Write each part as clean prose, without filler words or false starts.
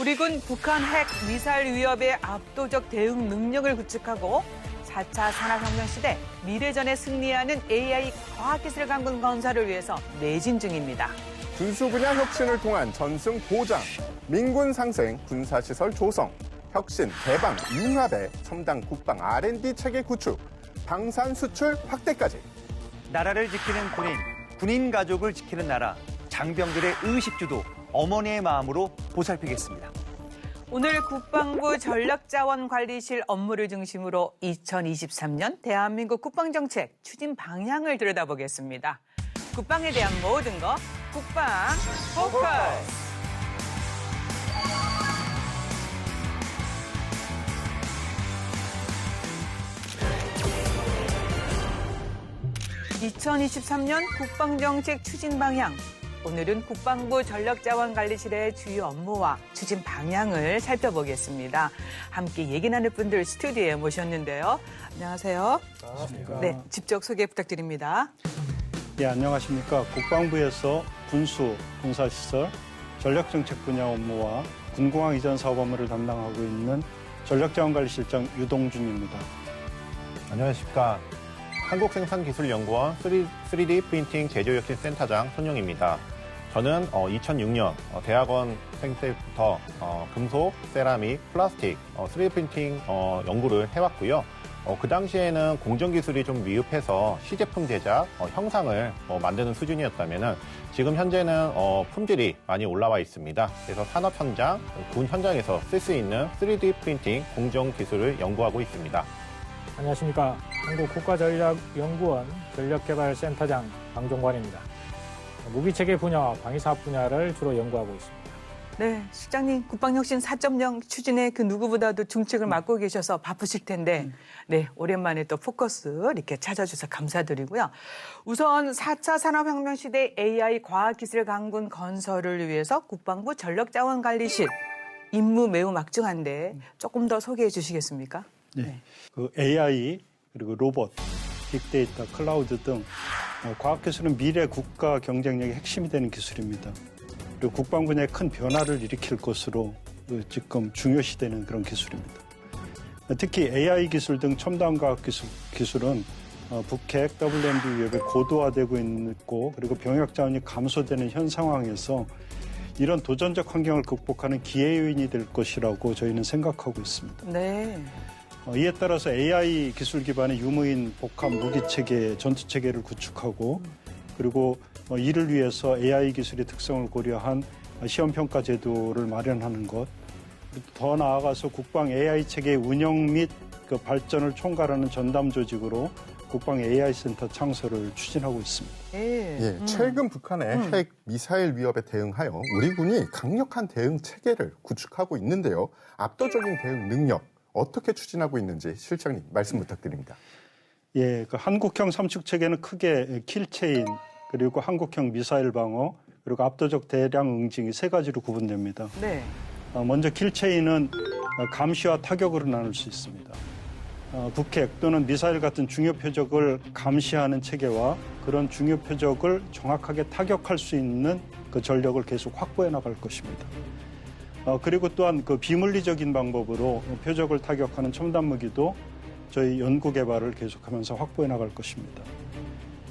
우리 군 북한 핵 미사일 위협에 압도적 대응 능력을 구축하고 4차 산업혁명 시대 미래전에 승리하는 AI 과학기술 강군 건설을 위해서 매진 중입니다. 군수 분야 혁신을 통한 전승 보장, 민군 상생, 군사시설 조성, 혁신, 개방, 융합의 첨단 국방 R&D 체계 구축, 방산 수출 확대까지. 나라를 지키는 군인, 군인 가족을 지키는 나라, 장병들의 의식주도 어머니의 마음으로 보살피겠습니다. 오늘 국방부 전력자원관리실 업무를 중심으로 2023년 대한민국 국방정책 추진 방향을 들여다보겠습니다. 국방에 대한 모든 것, 국방 포커스! 2023년 국방정책 추진 방향. 오늘은 국방부 전력자원관리실의 주요 업무와 추진 방향을 살펴보겠습니다. 함께 얘기 나눌 분들 스튜디오에 모셨는데요. 안녕하세요. 안녕하십니까. 네, 직접 소개 부탁드립니다. 네, 안녕하십니까. 국방부에서 군수, 군사시설, 전력정책 분야 업무와 군공항 이전 사업 업무를 담당하고 있는 전력자원관리실장 유동준입니다. 안녕하십니까. 한국생산기술연구원 3D 프린팅 제조혁신센터장 손용입니다. 저는 2006년 대학원생 때부터 금속, 세라믹, 플라스틱 3D 프린팅 연구를 해왔고요. 그 당시에는 공정기술이 좀 미흡해서 시제품 제작, 형상을 만드는 수준이었다면 지금 현재는 품질이 많이 올라와 있습니다. 그래서 산업 현장, 군 현장에서 쓸 수 있는 3D 프린팅 공정기술을 연구하고 있습니다. 안녕하십니까. 한국국가전력연구원 전력개발센터장 방종관입니다. 무기체계 분야와 방위사업 분야를 주로 연구하고 있습니다. 네, 실장님 국방혁신 4.0 추진에 그 누구보다도 중책을 맡고 계셔서 바쁘실 텐데 네, 오랜만에 또 포커스 이렇게 찾아주셔서 감사드리고요. 우선 4차 산업혁명 시대 AI 과학기술 강군 건설을 위해서 국방부 전력자원관리실 임무 매우 막중한데 조금 더 소개해 주시겠습니까? 네. 그 AI 그리고 로봇, 빅데이터, 클라우드 등 과학기술은 미래 국가 경쟁력의 핵심이 되는 기술입니다. 그리고 국방 분야에 큰 변화를 일으킬 것으로 지금 중요시되는 그런 기술입니다. 특히 AI 기술 등 첨단 과학 기술은 북핵, WMD 위협에 고도화되고 있고 그리고 병역 자원이 감소되는 현 상황에서 이런 도전적 환경을 극복하는 기회 요인이 될 것이라고 저희는 생각하고 있습니다. 네. 이에 따라서 AI 기술 기반의 유무인 복합 무기체계, 전투체계를 구축하고 그리고 이를 위해서 AI 기술의 특성을 고려한 시험평가 제도를 마련하는 것, 더 나아가서 국방 AI 체계의 운영 및 그 발전을 총괄하는 전담 조직으로 국방 AI 센터 창설을 추진하고 있습니다. 최근 북한의 핵 미사일 위협에 대응하여 우리 군이 강력한 대응 체계를 구축하고 있는데요. 압도적인 대응 능력 어떻게 추진하고 있는지 실장님 말씀 부탁드립니다. 예, 그 한국형 삼축 체계는 크게 킬체인 그리고 한국형 미사일 방어 그리고 압도적 대량 응징이 세 가지로 구분됩니다. 네. 먼저 킬체인은 감시와 타격으로 나눌 수 있습니다. 북핵 또는 미사일 같은 중요 표적을 감시하는 체계와 그런 중요 표적을 정확하게 타격할 수 있는 그 전력을 계속 확보해 나갈 것입니다. 그리고 또한 그 비물리적인 방법으로 표적을 타격하는 첨단 무기도 저희 연구 개발을 계속하면서 확보해 나갈 것입니다.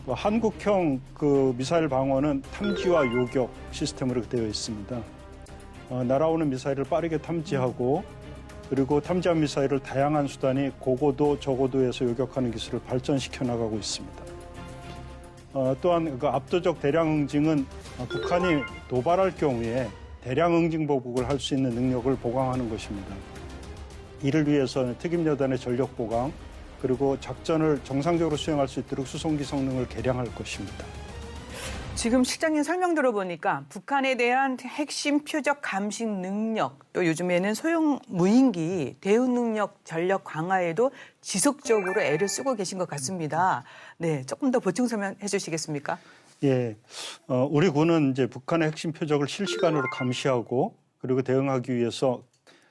한국형 그 미사일 방어는 탐지와 요격 시스템으로 되어 있습니다. 날아오는 미사일을 빠르게 탐지하고 그리고 탐지한 미사일을 다양한 수단이 고고도 저고도에서 요격하는 기술을 발전시켜 나가고 있습니다. 또한 그 압도적 대량 응징은 북한이 도발할 경우에 대량 응징 보복을 할 수 있는 능력을 보강하는 것입니다. 이를 위해서는 특임여단의 전력 보강 그리고 작전을 정상적으로 수행할 수 있도록 수송기 성능을 개량할 것입니다. 지금 실장님 설명 들어보니까 북한에 대한 핵심 표적 감식 능력 또 요즘에는 소형 무인기 대응 능력 전력 강화에도 지속적으로 애를 쓰고 계신 것 같습니다. 네, 조금 더 보충 설명해 주시겠습니까? 예, 우리 군은 이제 북한의 핵심 표적을 실시간으로 감시하고 그리고 대응하기 위해서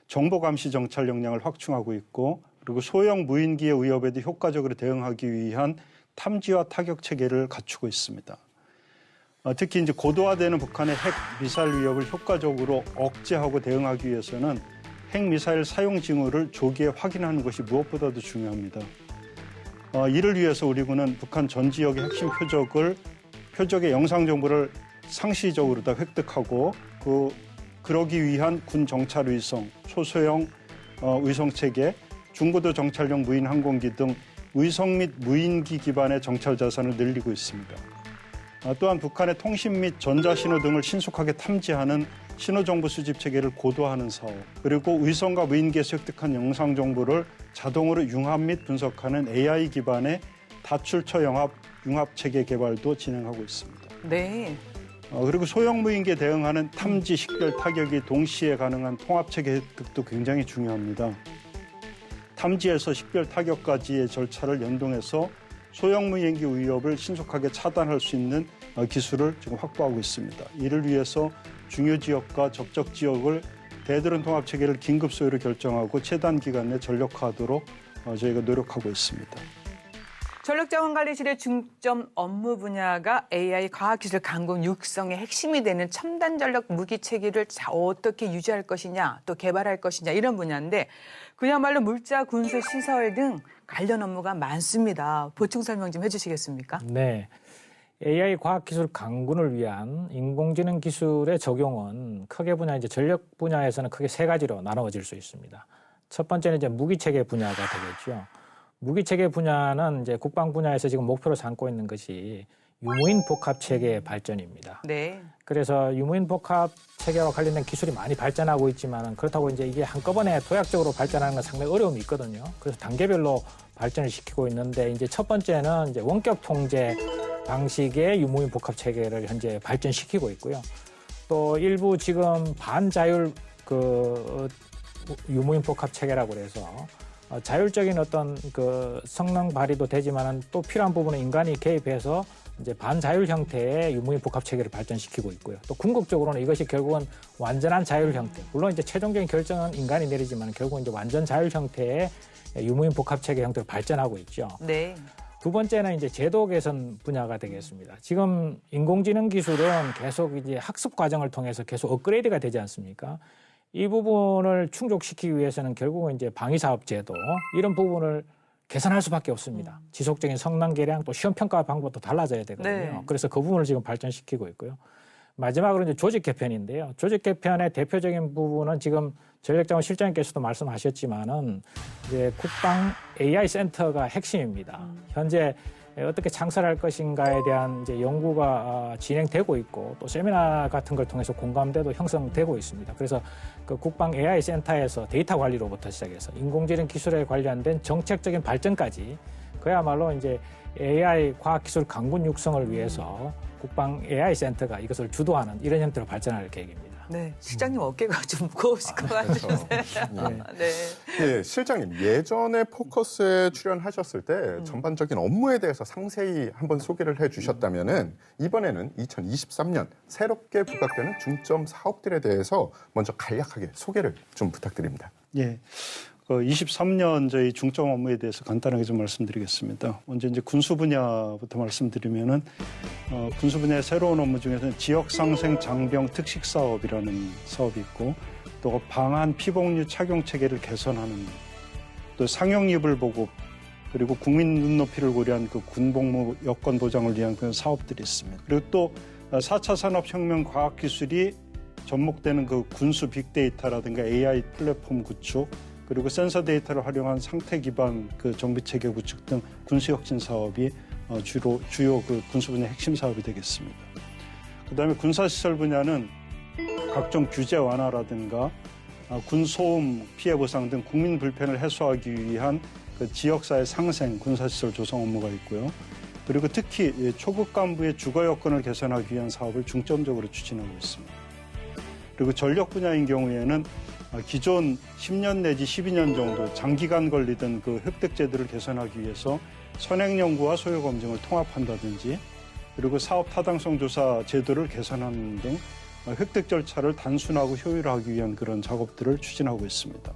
정보 감시 정찰 역량을 확충하고 있고 그리고 소형 무인기의 위협에도 효과적으로 대응하기 위한 탐지와 타격 체계를 갖추고 있습니다. 특히 이제 고도화되는 북한의 핵 미사일 위협을 효과적으로 억제하고 대응하기 위해서는 핵 미사일 사용 징후를 조기에 확인하는 것이 무엇보다도 중요합니다. 이를 위해서 우리 군은 북한 전 지역의 핵심 표적의 영상 정보를 상시적으로 다 획득하고 그러기 위한 군 정찰 위성, 초소형 위성 체계, 중고도 정찰용 무인 항공기 등 위성 및 무인기 기반의 정찰 자산을 늘리고 있습니다. 또한 북한의 통신 및 전자신호 등을 신속하게 탐지하는 신호정보 수집 체계를 고도화하는 사업, 그리고 위성과 무인기에서 획득한 영상 정보를 자동으로 융합 및 분석하는 AI 기반의 다출처 융합 체계 개발도 진행하고 있습니다. 네. 그리고 소형 무인기에 대응하는 탐지, 식별, 타격이 동시에 가능한 통합체계 획득도 굉장히 중요합니다. 탐지에서 식별, 타격까지의 절차를 연동해서 소형 무인기 위협을 신속하게 차단할 수 있는 기술을 지금 확보하고 있습니다. 이를 위해서 중요 지역과 적적 지역을 대드론 통합체계를 긴급 소유로 결정하고 최단 기간 내 전력화하도록 저희가 노력하고 있습니다. 전력자원관리실의 중점 업무 분야가 AI 과학기술 강국 육성의 핵심이 되는 첨단 전력 무기 체계를 어떻게 유지할 것이냐, 또 개발할 것이냐 이런 분야인데 그야말로 물자, 군수, 시설 등 관련 업무가 많습니다. 보충 설명 좀 해주시겠습니까? 네. AI 과학기술 강군을 위한 인공지능 기술의 적용은 크게 이제 전력 분야에서는 크게 세 가지로 나누어질 수 있습니다. 첫 번째는 이제 무기체계 분야가 되겠죠. 무기체계 분야는 이제 국방 분야에서 지금 목표로 삼고 있는 것이 유무인 복합 체계 발전입니다. 네. 그래서 유무인 복합 체계와 관련된 기술이 많이 발전하고 있지만 그렇다고 이제 이게 한꺼번에 도약적으로 발전하는 건 상당히 어려움이 있거든요. 그래서 단계별로 발전을 시키고 있는데 이제 첫 번째는 이제 원격 통제 방식의 유무인 복합 체계를 현재 발전시키고 있고요. 또 일부 지금 반자율 유무인 복합 체계라고 그래서 자율적인 어떤 성능 발휘도 되지만은 또 필요한 부분은 인간이 개입해서 이제 반자율 형태의 유무인 복합 체계를 발전시키고 있고요. 또 궁극적으로는 이것이 결국은 완전한 자율 형태. 물론 이제 최종적인 결정은 인간이 내리지만 결국은 이제 완전 자율 형태의 유무인 복합 체계 형태로 발전하고 있죠. 네. 두 번째는 이제 제도 개선 분야가 되겠습니다. 지금 인공지능 기술은 계속 이제 학습 과정을 통해서 계속 업그레이드가 되지 않습니까? 이 부분을 충족시키기 위해서는 결국은 이제 방위사업 제도 이런 부분을 개선할 수밖에 없습니다. 지속적인 성능 개량 또 시험 평가 방법도 달라져야 되거든요. 네. 그래서 그 부분을 지금 발전시키고 있고요. 마지막으로 이제 조직 개편인데요. 조직 개편의 대표적인 부분은 지금 전력자원 실장님께서도 말씀하셨지만은 이제 국방 AI 센터가 핵심입니다. 현재 어떻게 창설할 것인가에 대한 이제 연구가 진행되고 있고 또 세미나 같은 걸 통해서 공감대도 형성되고 있습니다. 그래서 그 국방 AI 센터에서 데이터 관리로부터 시작해서 인공지능 기술에 관련된 정책적인 발전까지 그야말로 이제 AI 과학기술 강군 육성을 위해서 국방 AI 센터가 이것을 주도하는 이런 형태로 발전할 계획입니다. 네, 실장님 어깨가 좀 무거우실 것 같으세요. 네. 네, 실장님 예전에 포커스에 출연하셨을 때 전반적인 업무에 대해서 상세히 한번 소개를 해주셨다면은 이번에는 2023년 새롭게 부각되는 중점 사업들에 대해서 먼저 간략하게 소개를 좀 부탁드립니다. 예. 23년 저희 중점 업무에 대해서 간단하게 좀 말씀드리겠습니다. 먼저 이제 군수 분야부터 말씀드리면은 군수 분야의 새로운 업무 중에서는 지역 상생 장병 특식 사업이라는 사업이 있고 또 방한 피복류 착용 체계를 개선하는 또 상용 이불 보급 그리고 국민 눈높이를 고려한 그 군복무 여건 보장을 위한 그런 사업들이 있습니다. 그리고 또 4차 산업혁명 과학기술이 접목되는 그 군수 빅데이터라든가 AI 플랫폼 구축 그리고 센서 데이터를 활용한 상태 기반 그 정비 체계 구축 등 군수 혁신 사업이 주요 그 군수 분야 핵심 사업이 되겠습니다. 그다음에 군사시설 분야는 각종 규제 완화라든가 군소음 피해 보상 등 국민 불편을 해소하기 위한 그 지역사회 상생 군사시설 조성 업무가 있고요. 그리고 특히 초급 간부의 주거 여건을 개선하기 위한 사업을 중점적으로 추진하고 있습니다. 그리고 전력 분야인 경우에는 기존 10년 내지 12년 정도 장기간 걸리던 그 획득제도를 개선하기 위해서 선행 연구와 소요 검증을 통합한다든지 그리고 사업 타당성 조사 제도를 개선하는 등 획득 절차를 단순하고 효율화하기 위한 그런 작업들을 추진하고 있습니다.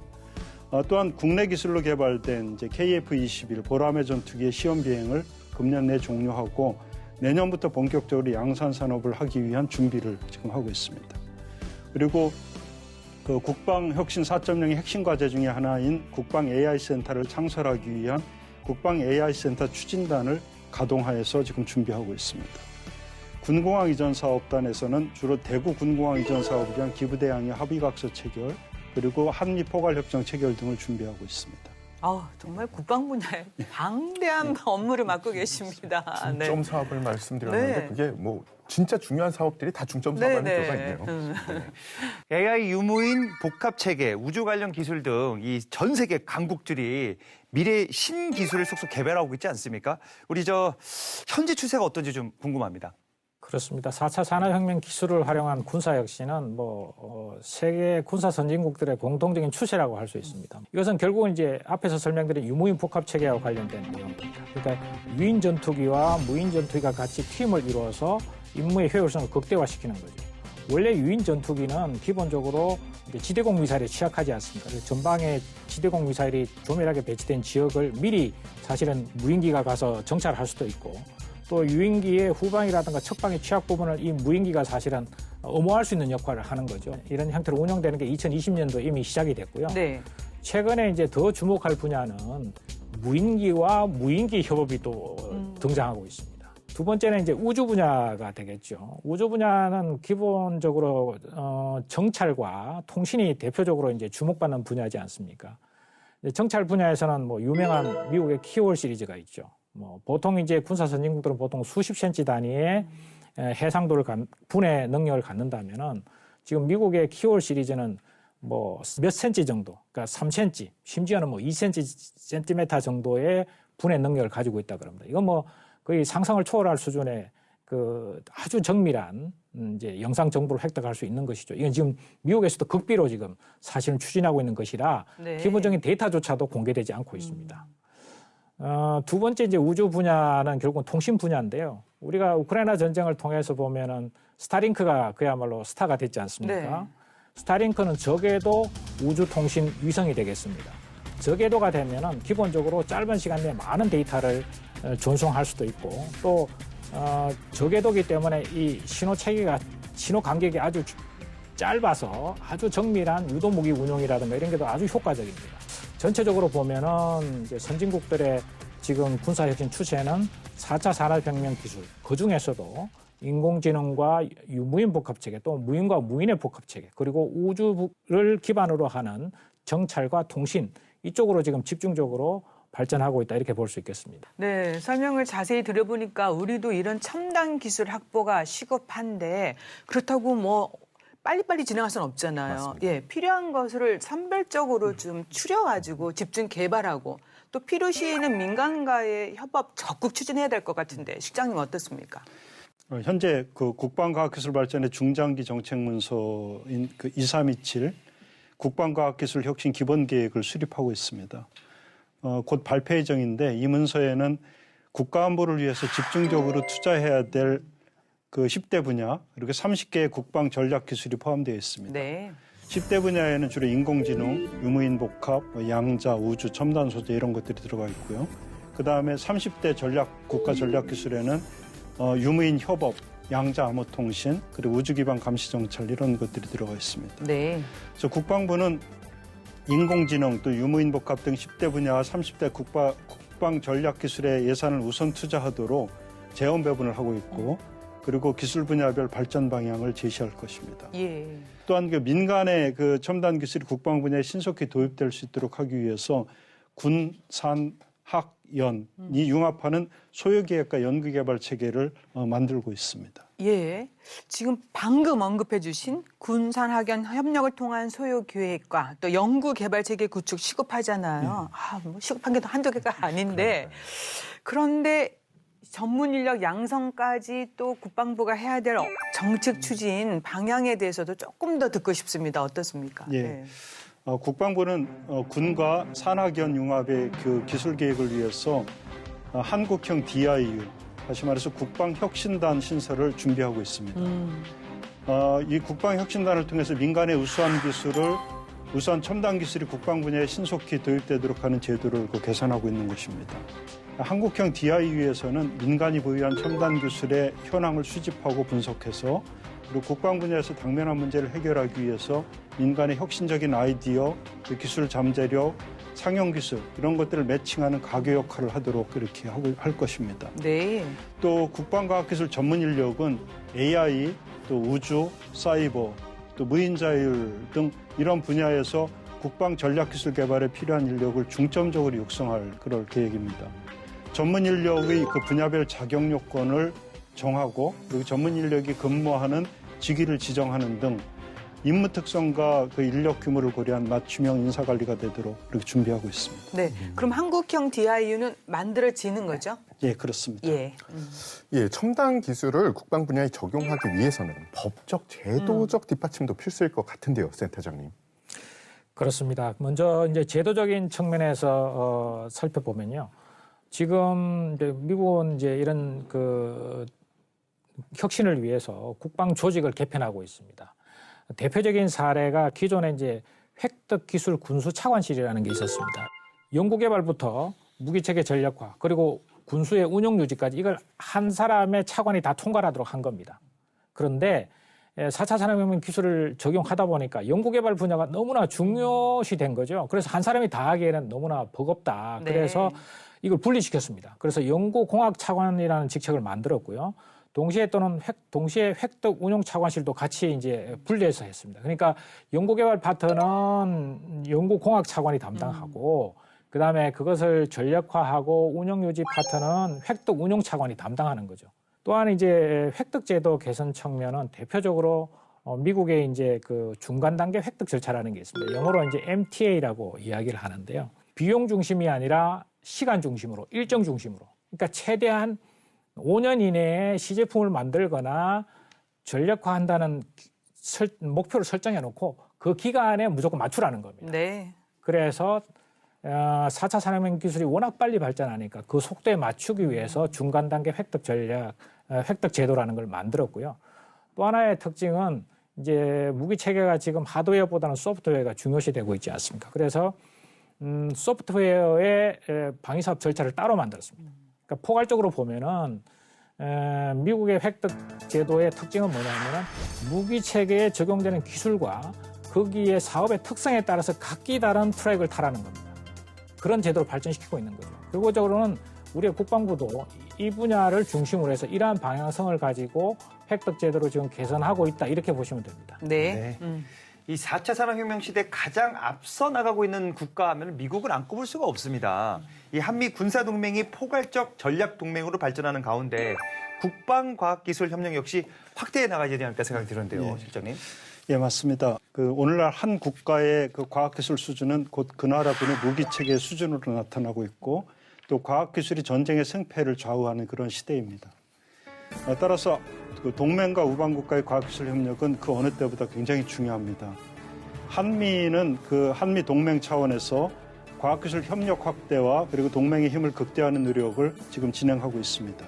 또한 국내 기술로 개발된 이제 KF-21 보람의 전투기의 시험 비행을 금년 내 종료하고 내년부터 본격적으로 양산 산업을 하기 위한 준비를 지금 하고 있습니다. 그리고 그 국방혁신 4.0의 핵심 과제 중에 하나인 국방 AI 센터를 창설하기 위한 국방 AI 센터 추진단을 가동하여서 지금 준비하고 있습니다. 군공항 이전 사업단에서는 주로 대구 군공항 이전 사업을 위한 기부대항의 합의각서 체결, 그리고 한미 포괄협정 체결 등을 준비하고 있습니다. 정말 국방 분야에 방대한 업무를 맡고 계십니다. 중점 사업을 말씀드렸는데 네. 그게 뭐 진짜 중요한 사업들이 다 중점 사업 안에 들어가 있네요. AI 유무인 복합 체계, 우주 관련 기술 등 이 전 세계 강국들이 미래 신기술을 속속 개발하고 있지 않습니까? 우리 현재 추세가 어떤지 좀 궁금합니다. 그렇습니다. 4차 산업혁명 기술을 활용한 군사 혁신은 세계 군사 선진국들의 공통적인 추세라고 할 수 있습니다. 이것은 결국은 이제 앞에서 설명드린 유무인 복합 체계와 관련된 내용입니다. 그러니까 유인 전투기와 무인 전투기가 같이 팀을 이루어서 임무의 효율성을 극대화시키는 거죠. 원래 유인 전투기는 기본적으로 지대공 미사일에 취약하지 않습니다. 그래서 전방에 지대공 미사일이 조밀하게 배치된 지역을 미리 사실은 무인기가 가서 정찰할 수도 있고, 또 유인기의 후방이라든가 측방의 취약 부분을 이 무인기가 사실은 엄호할 수 있는 역할을 하는 거죠. 이런 형태로 운영되는 게 2020년도에 이미 시작이 됐고요. 네. 최근에 이제 더 주목할 분야는 무인기와 무인기 협업이 또 등장하고 있습니다. 두 번째는 이제 우주 분야가 되겠죠. 우주 분야는 기본적으로 정찰과 통신이 대표적으로 이제 주목받는 분야지 않습니까? 정찰 분야에서는 유명한 미국의 키월 시리즈가 있죠. 보통 이제 군사 선진국들은 보통 수십 센치 단위의 해상도를 분해 능력을 갖는다면은 지금 미국의 키월 시리즈는 몇 센치 정도, 그러니까 3cm, 심지어는 2cm 정도의 분해 능력을 가지고 있다 그럽니다. 이건 거의 상상을 초월할 수준의 그 아주 정밀한 이제 영상 정보를 획득할 수 있는 것이죠. 이건 지금 미국에서도 극비로 지금 사실은 추진하고 있는 것이라 네. 기본적인 데이터조차도 공개되지 않고 있습니다. 두 번째 이제 우주 분야는 결국은 통신 분야인데요. 우리가 우크라이나 전쟁을 통해서 보면은 스타링크가 그야말로 스타가 됐지 않습니까? 네. 스타링크는 저궤도 우주 통신 위성이 되겠습니다. 저궤도가 되면은 기본적으로 짧은 시간 내에 많은 데이터를 전송할 수도 있고, 또 저궤도기 때문에 이 신호 체계가 신호 간격이 아주 짧아서 아주 정밀한 유도무기 운용이라든가 이런 게 아주 효과적입니다. 전체적으로 보면은 이제 선진국들의 지금 군사혁신 추세는 4차 산업혁명 기술, 그 중에서도 인공지능과 유무인 복합체계, 또 무인과 무인의 복합체계, 그리고 우주를 기반으로 하는 정찰과 통신, 이쪽으로 지금 집중적으로 발전하고 있다, 이렇게 볼 수 있겠습니다. 네, 설명을 자세히 들어보니까 우리도 이런 첨단 기술 확보가 시급한데 그렇다고 빨리빨리 진행할 수는 없잖아요. 맞습니다. 예, 필요한 것을 선별적으로 좀 추려가지고 집중 개발하고, 또 필요시에는 민간과의 협업 적극 추진해야 될 것 같은데 실장님 어떻습니까? 현재 그 국방과학기술발전의 중장기 정책 문서인 그 2327 국방과학기술 혁신 기본계획을 수립하고 있습니다. 곧 발표 예정인데, 이 문서에는 국가안보를 위해서 집중적으로 투자해야 될 그 10대 분야, 그리고 30개의 국방 전략 기술이 포함되어 있습니다. 네. 10대 분야에는 주로 인공지능, 유무인 복합, 양자, 우주, 첨단 소재 이런 것들이 들어가 있고요. 그다음에 30대 국가 전략 기술에는 유무인 협업, 양자 암호 통신, 그리고 우주 기반 감시 정찰 이런 것들이 들어가 있습니다. 네. 그래서 국방부는 인공지능 또 유무인 복합 등 10대 분야와 30대 국방 전략 기술에 예산을 우선 투자하도록 재원 배분을 하고 있고, 그리고 기술 분야별 발전 방향을 제시할 것입니다. 예. 또한 그 민간의 그 첨단 기술이 국방 분야에 신속히 도입될 수 있도록 하기 위해서 군, 산, 학, 연 이 융합하는 소요기획과 연구개발 체계를 만들고 있습니다. 예. 지금 방금 언급해 주신 군산학연 협력을 통한 소요기획과 또 연구개발체계 구축 시급하잖아요. 시급한 게 한두 개가 아닌데, 그런데 전문 인력 양성까지 또 국방부가 해야 될 정책 추진 방향에 대해서도 조금 더 듣고 싶습니다. 어떻습니까? 예. 네. 국방부는 군과 산학연 융합의 그 기술 계획을 위해서 한국형 DIU, 다시 말해서 국방혁신단 신설을 준비하고 있습니다. 이 국방혁신단을 통해서 민간의 우수한 첨단 기술이 국방 분야에 신속히 도입되도록 하는 제도를 개선하고 있는 것입니다. 한국형 DIU에서는 민간이 보유한 첨단 기술의 현황을 수집하고 분석해서 그리고 국방 분야에서 당면한 문제를 해결하기 위해서 민간의 혁신적인 아이디어, 기술 잠재력, 상용 기술 이런 것들을 매칭하는 가교 역할을 하도록 그렇게 할 것입니다. 네. 또 국방과학기술 전문 인력은 AI, 또 우주, 사이버, 또 무인자율 등 이런 분야에서 국방 전략기술 개발에 필요한 인력을 중점적으로 육성할 그럴 계획입니다. 전문 인력의 그 분야별 자격 요건을 정하고 그리고 전문 인력이 근무하는 직위를 지정하는 등 임무 특성과 그 인력 규모를 고려한 맞춤형 인사 관리가 되도록 이렇게 준비하고 있습니다. 네. 그럼 한국형 DIU는 만들어지는 거죠? 예, 그렇습니다. 예. 예, 첨단 기술을 국방 분야에 적용하기 위해서는 법적, 제도적 뒷받침도 필수일 것 같은데요, 센터장님. 그렇습니다. 먼저 이제 제도적인 측면에서 살펴보면요. 지금 이제 미국은 이제 이런 그 혁신을 위해서 국방 조직을 개편하고 있습니다. 대표적인 사례가 기존에 이제 획득 기술 군수 차관실이라는 게 있었습니다. 연구개발부터 무기체계 전략화 그리고 군수의 운영 유지까지 이걸 한 사람의 차관이 다 통괄하도록 한 겁니다. 그런데 4차 산업혁명 기술을 적용하다 보니까 연구개발 분야가 너무나 중요시 된 거죠. 그래서 한 사람이 다 하기에는 너무나 버겁다. 네. 그래서 이걸 분리시켰습니다. 그래서 연구공학 차관이라는 직책을 만들었고요. 동시에 획득 운용 차관실도 같이 이제 분리해서 했습니다. 그러니까 연구개발 파트는 연구공학 차관이 담당하고 그다음에 그것을 전략화하고 운영유지 파트는 획득 운용 차관이 담당하는 거죠. 또한 이제 획득 제도 개선 측면은 대표적으로 미국의 이제 그 중간 단계 획득 절차라는 게 있습니다. 영어로 이제 MTA라고 이야기를 하는데요. 비용 중심이 아니라 시간 중심으로, 일정 중심으로. 그러니까 최대한 5년 이내에 시제품을 만들거나 전략화한다는 목표를 설정해 놓고 그 기간에 무조건 맞추라는 겁니다. 네. 그래서 4차 산업혁명 기술이 워낙 빨리 발전하니까 그 속도에 맞추기 위해서 중간 단계 획득 전략, 획득 제도라는 걸 만들었고요. 또 하나의 특징은 이제 무기 체계가 지금 하드웨어보다는 소프트웨어가 중요시되고 있지 않습니까? 그래서 소프트웨어의 방위사업 절차를 따로 만들었습니다. 그러니까 포괄적으로 보면은 미국의 획득 제도의 특징은 뭐냐면은 무기 체계에 적용되는 기술과 거기에 사업의 특성에 따라서 각기 다른 트랙을 타라는 겁니다. 그런 제도를 발전시키고 있는 거죠. 결과적으로는 우리의 국방부도 이 분야를 중심으로 해서 이러한 방향성을 가지고 획득 제도를 지금 개선하고 있다 이렇게 보시면 됩니다. 네. 이 4차 산업혁명 시대 가장 앞서 나가고 있는 국가 하면 미국은 안 꼽을 수가 없습니다. 이 한미 군사동맹이 포괄적 전략동맹으로 발전하는 가운데 국방과학기술 협력 역시 확대해 나가야 되지 않을까 생각이 드는데요, 실장님. 예, 맞습니다. 오늘날 한 국가의 그 과학기술 수준은 곧 그 나라분의 무기체계 수준으로 나타나고 있고 또 과학기술이 전쟁의 승패를 좌우하는 그런 시대입니다. 따라서 그 동맹과 우방국가의 과학기술 협력은 그 어느 때보다 굉장히 중요합니다. 한미는 그 한미 동맹 차원에서 과학기술 협력 확대와 그리고 동맹의 힘을 극대화하는 노력을 지금 진행하고 있습니다.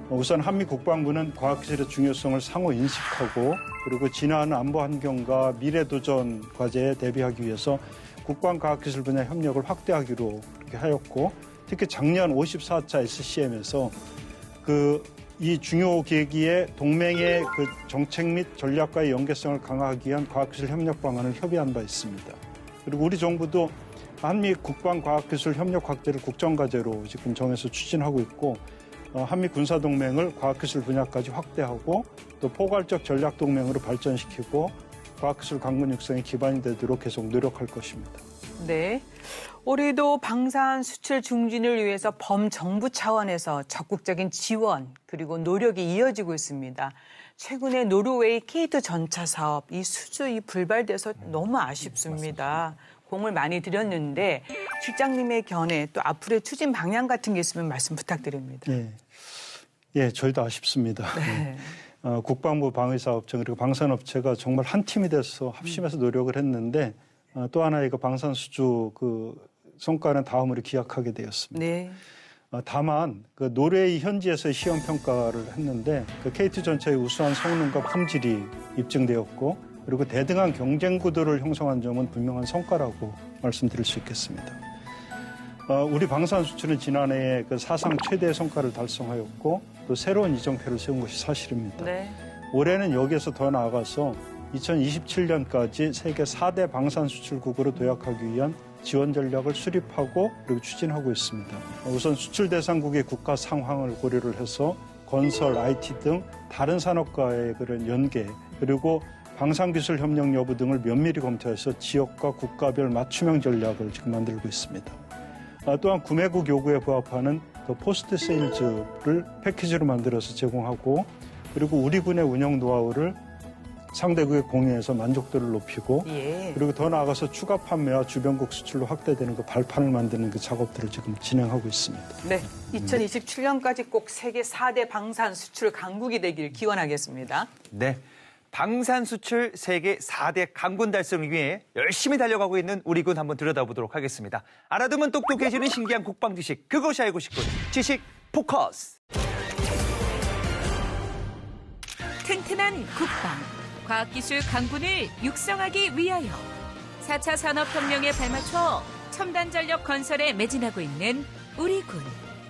우선 한미 국방부는 과학기술의 중요성을 상호 인식하고 그리고 진화하는 안보 환경과 미래 도전 과제에 대비하기 위해서 국방과학기술 분야 협력을 확대하기로 그렇게 하였고 특히 작년 54차 SCM에서 이 중요 계기에 동맹의 그 정책 및 전략과의 연계성을 강화하기 위한 과학기술 협력 방안을 협의한 바 있습니다. 그리고 우리 정부도 한미 국방과학기술 협력 확대를 국정과제로 지금 정해서 추진하고 있고 한미 군사동맹을 과학기술 분야까지 확대하고 또 포괄적 전략동맹으로 발전시키고 과학기술 강군 육성의 기반이 되도록 계속 노력할 것입니다. 네. 올해도 방산 수출 증진을 위해서 범정부 차원에서 적극적인 지원 그리고 노력이 이어지고 있습니다. 최근에 노르웨이 케이트 전차 사업 이 수주이 불발돼서 너무 아쉽습니다. 공을 많이 들였는데 실장님의 견해 또 앞으로의 추진 방향 같은 게 있으면 말씀 부탁드립니다. 예, 저희도 아쉽습니다. 네. 국방부 방위사업청 그리고 방산업체가 정말 한 팀이 돼서 합심해서 노력을 했는데 또 하나의 그 방산수주 그 성과는 다음으로 기약하게 되었습니다. 네. 다만 그 노르웨이 현지에서 시험 평가를 했는데 그 케이트 전차의 우수한 성능과 품질이 입증되었고 그리고 대등한 경쟁 구도를 형성한 점은 분명한 성과라고 말씀드릴 수 있겠습니다. 우리 방산 수출은 지난해에 그 사상 최대 성과를 달성하였고 또 새로운 이정표를 세운 것이 사실입니다. 네. 올해는 여기에서 더 나아가서 2027년까지 세계 4대 방산 수출국으로 도약하기 위한 지원 전략을 수립하고 그리고 추진하고 있습니다. 우선 수출 대상국의 국가 상황을 고려를 해서 건설, IT 등 다른 산업과의 그런 연계 그리고 방산기술 협력 여부 등을 면밀히 검토해서 지역과 국가별 맞춤형 전략을 지금 만들고 있습니다. 또한 구매국 요구에 부합하는 그 포스트 세일즈를 패키지로 만들어서 제공하고 그리고 우리 군의 운영 노하우를 상대국에 공유해서 만족도를 높이고 예. 그리고 더 나아가서 추가 판매와 주변국 수출로 확대되는 그 발판을 만드는 그 작업들을 지금 진행하고 있습니다. 네. 2027년까지 꼭 세계 4대 방산 수출 강국이 되길 기원하겠습니다. 네. 방산 수출 세계 4대 강군 달성을 위해 열심히 달려가고 있는 우리 군 한번 들여다보도록 하겠습니다. 알아두면 똑똑해지는 신기한 국방 지식, 그것이 알고 싶군. 지식 포커스. 튼튼한 국방, 과학기술 강군을 육성하기 위하여 4차 산업혁명에 발맞춰 첨단 전력 건설에 매진하고 있는 우리 군.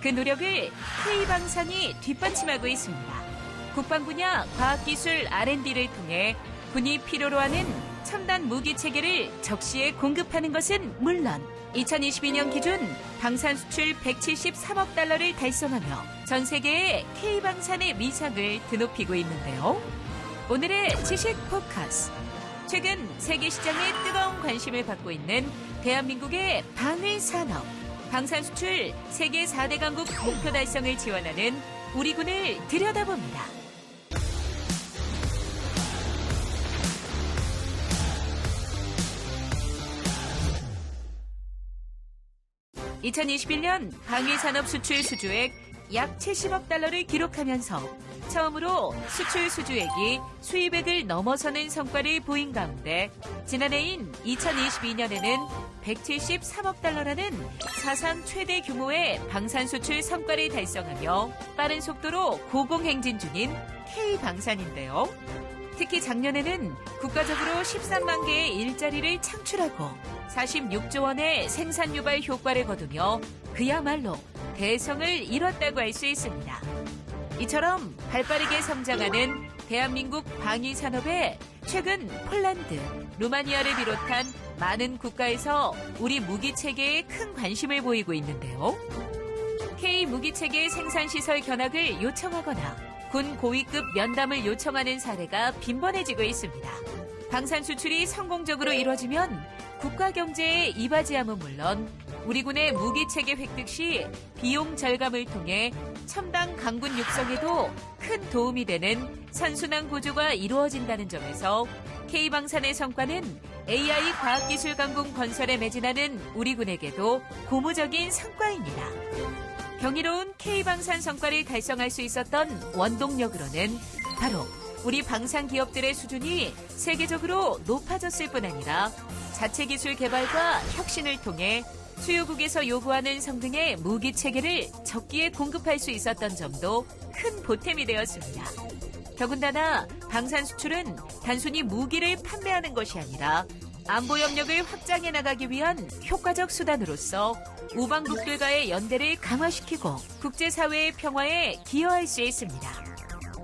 그 노력을 K방산이 뒷받침하고 있습니다. 국방 분야 과학기술 R&D를 통해 군이 필요로 하는 첨단 무기 체계를 적시에 공급하는 것은 물론 2022년 기준 방산 수출 173억 달러를 달성하며 전 세계의 K방산의 위상을 드높이고 있는데요. 오늘의 지식 포커스. 최근 세계 시장에 뜨거운 관심을 받고 있는 대한민국의 방위 산업. 방산 수출 세계 4대 강국 목표 달성을 지원하는 우리 군을 들여다봅니다. (2021년) 방위산업 수출 수주액 약 70억 달러를 기록하면서 처음으로 수출 수주액이 수입액을 넘어서는 성과를 보인 가운데 지난해인 2022년에는 173억 달러라는 사상 최대 규모의 방산 수출 성과를 달성하며 빠른 속도로 고공행진 중인 K방산인데요. 특히 작년에는 국가적으로 13만 개의 일자리를 창출하고 46조 원의 생산 유발 효과를 거두며 그야말로 대성을 이뤘다고 할 수 있습니다. 이처럼 발빠르게 성장하는 대한민국 방위 산업에 최근 폴란드, 루마니아를 비롯한 많은 국가에서 우리 무기 체계에 큰 관심을 보이고 있는데요. K 무기 체계 생산 시설 견학을 요청하거나 군 고위급 면담을 요청하는 사례가 빈번해지고 있습니다. 방산 수출이 성공적으로 이뤄지면 국가 경제에 이바지함은 물론 우리 군의 무기 체계 획득 시 비용 절감을 통해 첨단 강군 육성에도 큰 도움이 되는 선순환 구조가 이루어진다는 점에서 K방산의 성과는 AI 과학기술 강국 건설에 매진하는 우리 군에게도 고무적인 성과입니다. 경이로운 K방산 성과를 달성할 수 있었던 원동력으로는 바로 우리 방산 기업들의 수준이 세계적으로 높아졌을 뿐 아니라 자체 기술 개발과 혁신을 통해 수요국에서 요구하는 성능의 무기 체계를 적기에 공급할 수 있었던 점도 큰 보탬이 되었습니다. 더군다나 방산 수출은 단순히 무기를 판매하는 것이 아니라 안보 협력을 확장해 나가기 위한 효과적 수단으로서 우방국들과의 연대를 강화시키고 국제사회의 평화에 기여할 수 있습니다.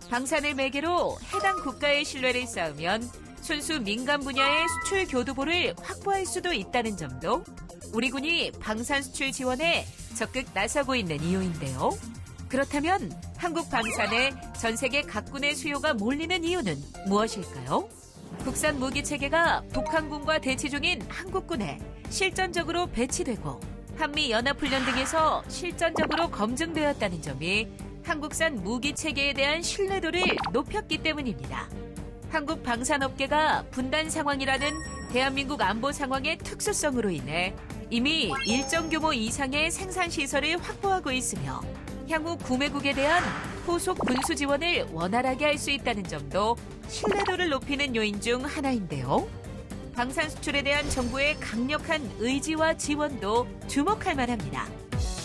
방산을 매개로 해당 국가의 신뢰를 쌓으면 순수 민간 분야의 수출 교두보를 확보할 수도 있다는 점도 우리 군이 방산 수출 지원에 적극 나서고 있는 이유인데요. 그렇다면 한국 방산에 전 세계 각군의 수요가 몰리는 이유는 무엇일까요? 국산 무기 체계가 북한군과 대치 중인 한국군에 실전적으로 배치되고 한미 연합훈련 등에서 실전적으로 검증되었다는 점이 한국산 무기 체계에 대한 신뢰도를 높였기 때문입니다. 한국 방산업계가 분단 상황이라는 대한민국 안보 상황의 특수성으로 인해 이미 일정 규모 이상의 생산 시설을 확보하고 있으며 향후 구매국에 대한 후속 군수 지원을 원활하게 할 수 있다는 점도 신뢰도를 높이는 요인 중 하나인데요. 방산 수출에 대한 정부의 강력한 의지와 지원도 주목할 만합니다.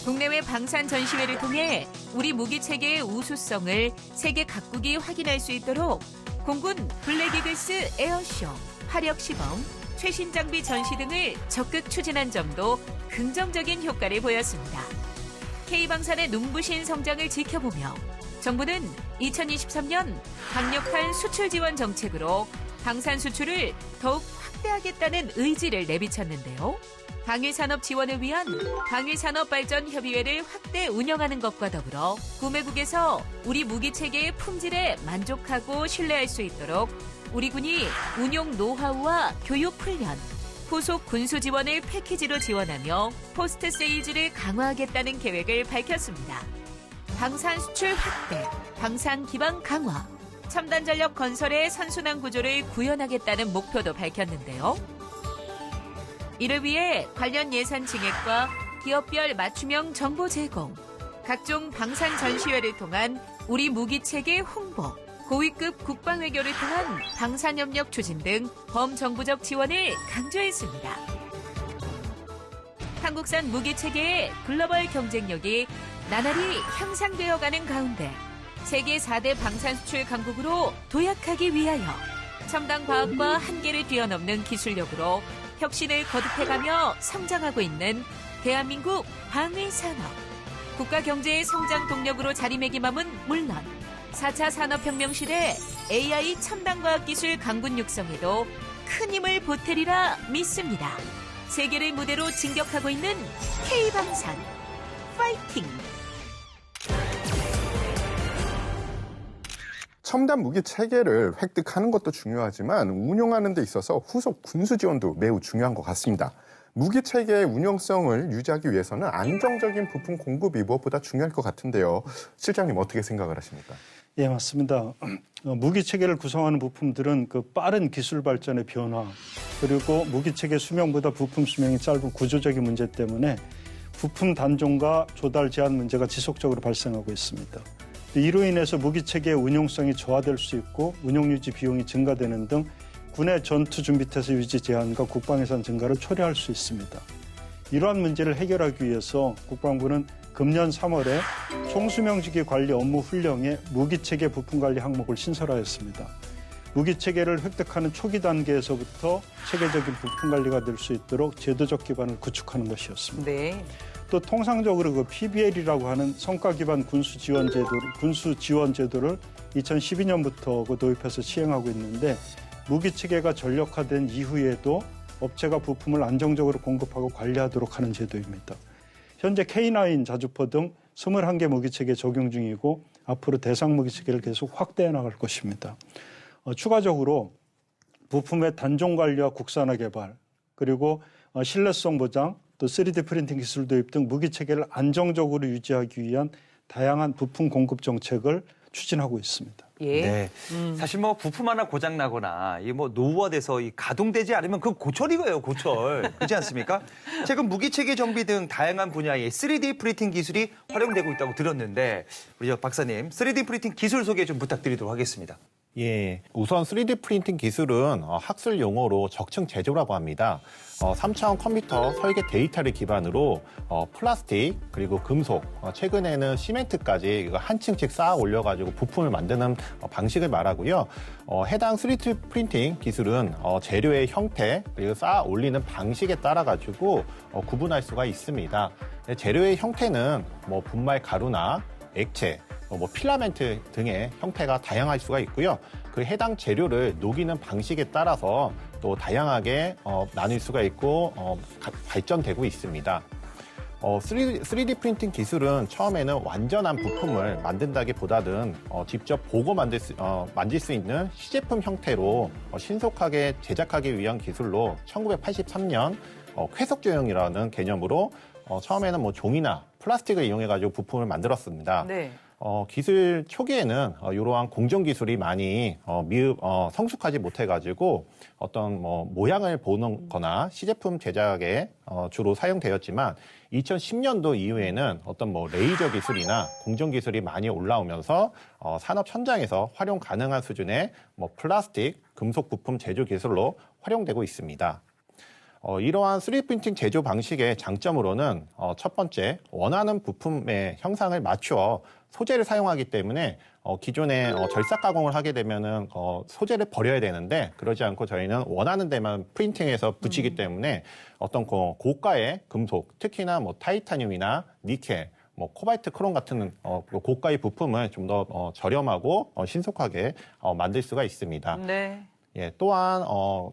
국내외 방산 전시회를 통해 우리 무기 체계의 우수성을 세계 각국이 확인할 수 있도록 공군 블랙이글스 에어쇼, 화력 시범, 최신 장비 전시 등을 적극 추진한 점도 긍정적인 효과를 보였습니다. K방산의 눈부신 성장을 지켜보며 정부는 2023년 강력한 수출 지원 정책으로 방산 수출을 더욱 확대하겠다는 의지를 내비쳤는데요. 방위산업 지원을 위한 방위산업발전협의회를 확대 운영하는 것과 더불어 구매국에서 우리 무기체계의 품질에 만족하고 신뢰할 수 있도록 우리 군이 운용 노하우와 교육 훈련, 후속 군수 지원을 패키지로 지원하며 포스트 세일즈를 강화하겠다는 계획을 밝혔습니다. 방산 수출 확대, 방산 기반 강화, 첨단 전력 건설의 선순환 구조를 구현하겠다는 목표도 밝혔는데요. 이를 위해 관련 예산 증액과 기업별 맞춤형 정보 제공, 각종 방산 전시회를 통한 우리 무기체계 홍보, 고위급 국방외교를 통한 방산협력 추진 등 범정부적 지원을 강조했습니다. 한국산 무기체계의 글로벌 경쟁력이 나날이 향상되어가는 가운데 세계 4대 방산 수출 강국으로 도약하기 위하여 첨단 과학과 한계를 뛰어넘는 기술력으로 혁신을 거듭해가며 성장하고 있는 대한민국 방위산업. 국가 경제의 성장 동력으로 자리매김함은 물론 4차 산업혁명 시대 AI 첨단과학기술 강군 육성에도 큰 힘을 보태리라 믿습니다. 세계를 무대로 진격하고 있는 K방산. 파이팅! 첨단 무기 체계를 획득하는 것도 중요하지만 운용하는 데 있어서 후속 군수 지원도 매우 중요한 것 같습니다. 무기 체계의 운영성을 유지하기 위해서는 안정적인 부품 공급이 무엇보다 중요할 것 같은데요. 실장님 어떻게 생각을 하십니까? 예, 맞습니다. 무기 체계를 구성하는 부품들은 그 빠른 기술 발전의 변화, 그리고 무기 체계 수명보다 부품 수명이 짧은 구조적인 문제 때문에 부품 단종과 조달 제한 문제가 지속적으로 발생하고 있습니다. 이로 인해서 무기 체계의 운용성이 저하될 수 있고 운용 유지 비용이 증가되는 등 군의 전투 준비태세 유지 제한과 국방 예산 증가를 초래할 수 있습니다. 이러한 문제를 해결하기 위해서 국방부는 금년 3월에 총수명지기 관리 업무 훈령에 무기체계 부품관리 항목을 신설하였습니다. 무기체계를 획득하는 초기 단계에서부터 체계적인 부품관리가 될 수 있도록 제도적 기반을 구축하는 것이었습니다. 네. 또 통상적으로 그 PBL이라고 하는 성과 기반 군수 지원 제도를 2012년부터 도입해서 시행하고 있는데 무기체계가 전력화된 이후에도 업체가 부품을 안정적으로 공급하고 관리하도록 하는 제도입니다. 현재 K9 자주포 등 21개 무기체계 적용 중이고 앞으로 대상 무기체계를 계속 확대해 나갈 것입니다. 추가적으로 부품의 단종 관리와 국산화 개발, 그리고 신뢰성 보장, 또 3D 프린팅 기술 도입 등 무기체계를 안정적으로 유지하기 위한 다양한 부품 공급 정책을 추진하고 있습니다. 예. 네. 사실 뭐 부품 하나 고장 나거나 이 뭐 노후화돼서 이 가동되지 않으면 그건 고철이고요, 고철. 그렇지 않습니까? 최근 무기체계 정비 등 다양한 분야의 3D 프린팅 기술이 활용되고 있다고 들었는데 우리 박사님 3D 프린팅 기술 소개 좀 부탁드리도록 하겠습니다. 예, 우선 3D 프린팅 기술은 학술 용어로 적층 제조라고 합니다. 3차원 컴퓨터 설계 데이터를 기반으로 플라스틱 그리고 금속, 최근에는 시멘트까지 한 층씩 쌓아 올려가지고 부품을 만드는 방식을 말하고요. 해당 3D 프린팅 기술은 재료의 형태 그리고 쌓아 올리는 방식에 따라 가지고 구분할 수가 있습니다. 재료의 형태는 뭐 분말 가루나 액체, 필라멘트 등의 형태가 다양할 수가 있고요. 그 해당 재료를 녹이는 방식에 따라서 또 다양하게 나눌 수가 있고 발전되고 있습니다. 3D 프린팅 기술은 처음에는 완전한 부품을 만든다기보다는 직접 보고 만질 수 있는 시제품 형태로 신속하게 제작하기 위한 기술로 1983년 쾌속조형이라는 개념으로 처음에는 뭐 종이나 플라스틱을 이용해가지고 부품을 만들었습니다. 네. 기술 초기에는 이러한 공정 기술이 많이 성숙하지 못해가지고 어떤 모양을 보는 거나 시제품 제작에 주로 사용되었지만 2010년도 이후에는 어떤 레이저 기술이나 공정 기술이 많이 올라오면서 산업 현장에서 활용 가능한 수준의 플라스틱, 금속 부품 제조 기술로 활용되고 있습니다. 이러한 3D 프린팅 제조 방식의 장점으로는 첫 번째, 원하는 부품의 형상을 맞추어 소재를 사용하기 때문에 기존에 절삭 가공을 하게 되면은 소재를 버려야 되는데 그러지 않고 저희는 원하는 데만 프린팅해서 붙이기 때문에 어떤 고가의 금속, 특히나 뭐 타이타늄이나 니켈, 뭐 코발트, 크롬 같은 고가의 부품을 좀 더 저렴하고 신속하게 만들 수가 있습니다. 네. 예, 또한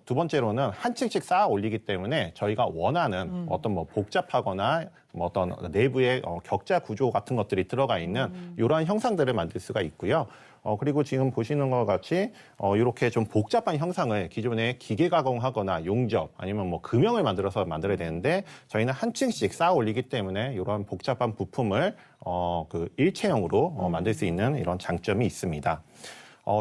두 번째로는 한 층씩 쌓아 올리기 때문에 저희가 원하는 어떤 뭐 복잡하거나 뭐 어떤 내부의 격자 구조 같은 것들이 들어가 있는 이러한 형상들을 만들 수가 있고요. 그리고 지금 보시는 것 같이 이렇게 좀 복잡한 형상을 기존에 기계 가공하거나 용접 아니면 뭐 금형을 만들어야 되는데 저희는 한 층씩 쌓아 올리기 때문에 이러한 복잡한 부품을 그 일체형으로 만들 수 있는 이런 장점이 있습니다.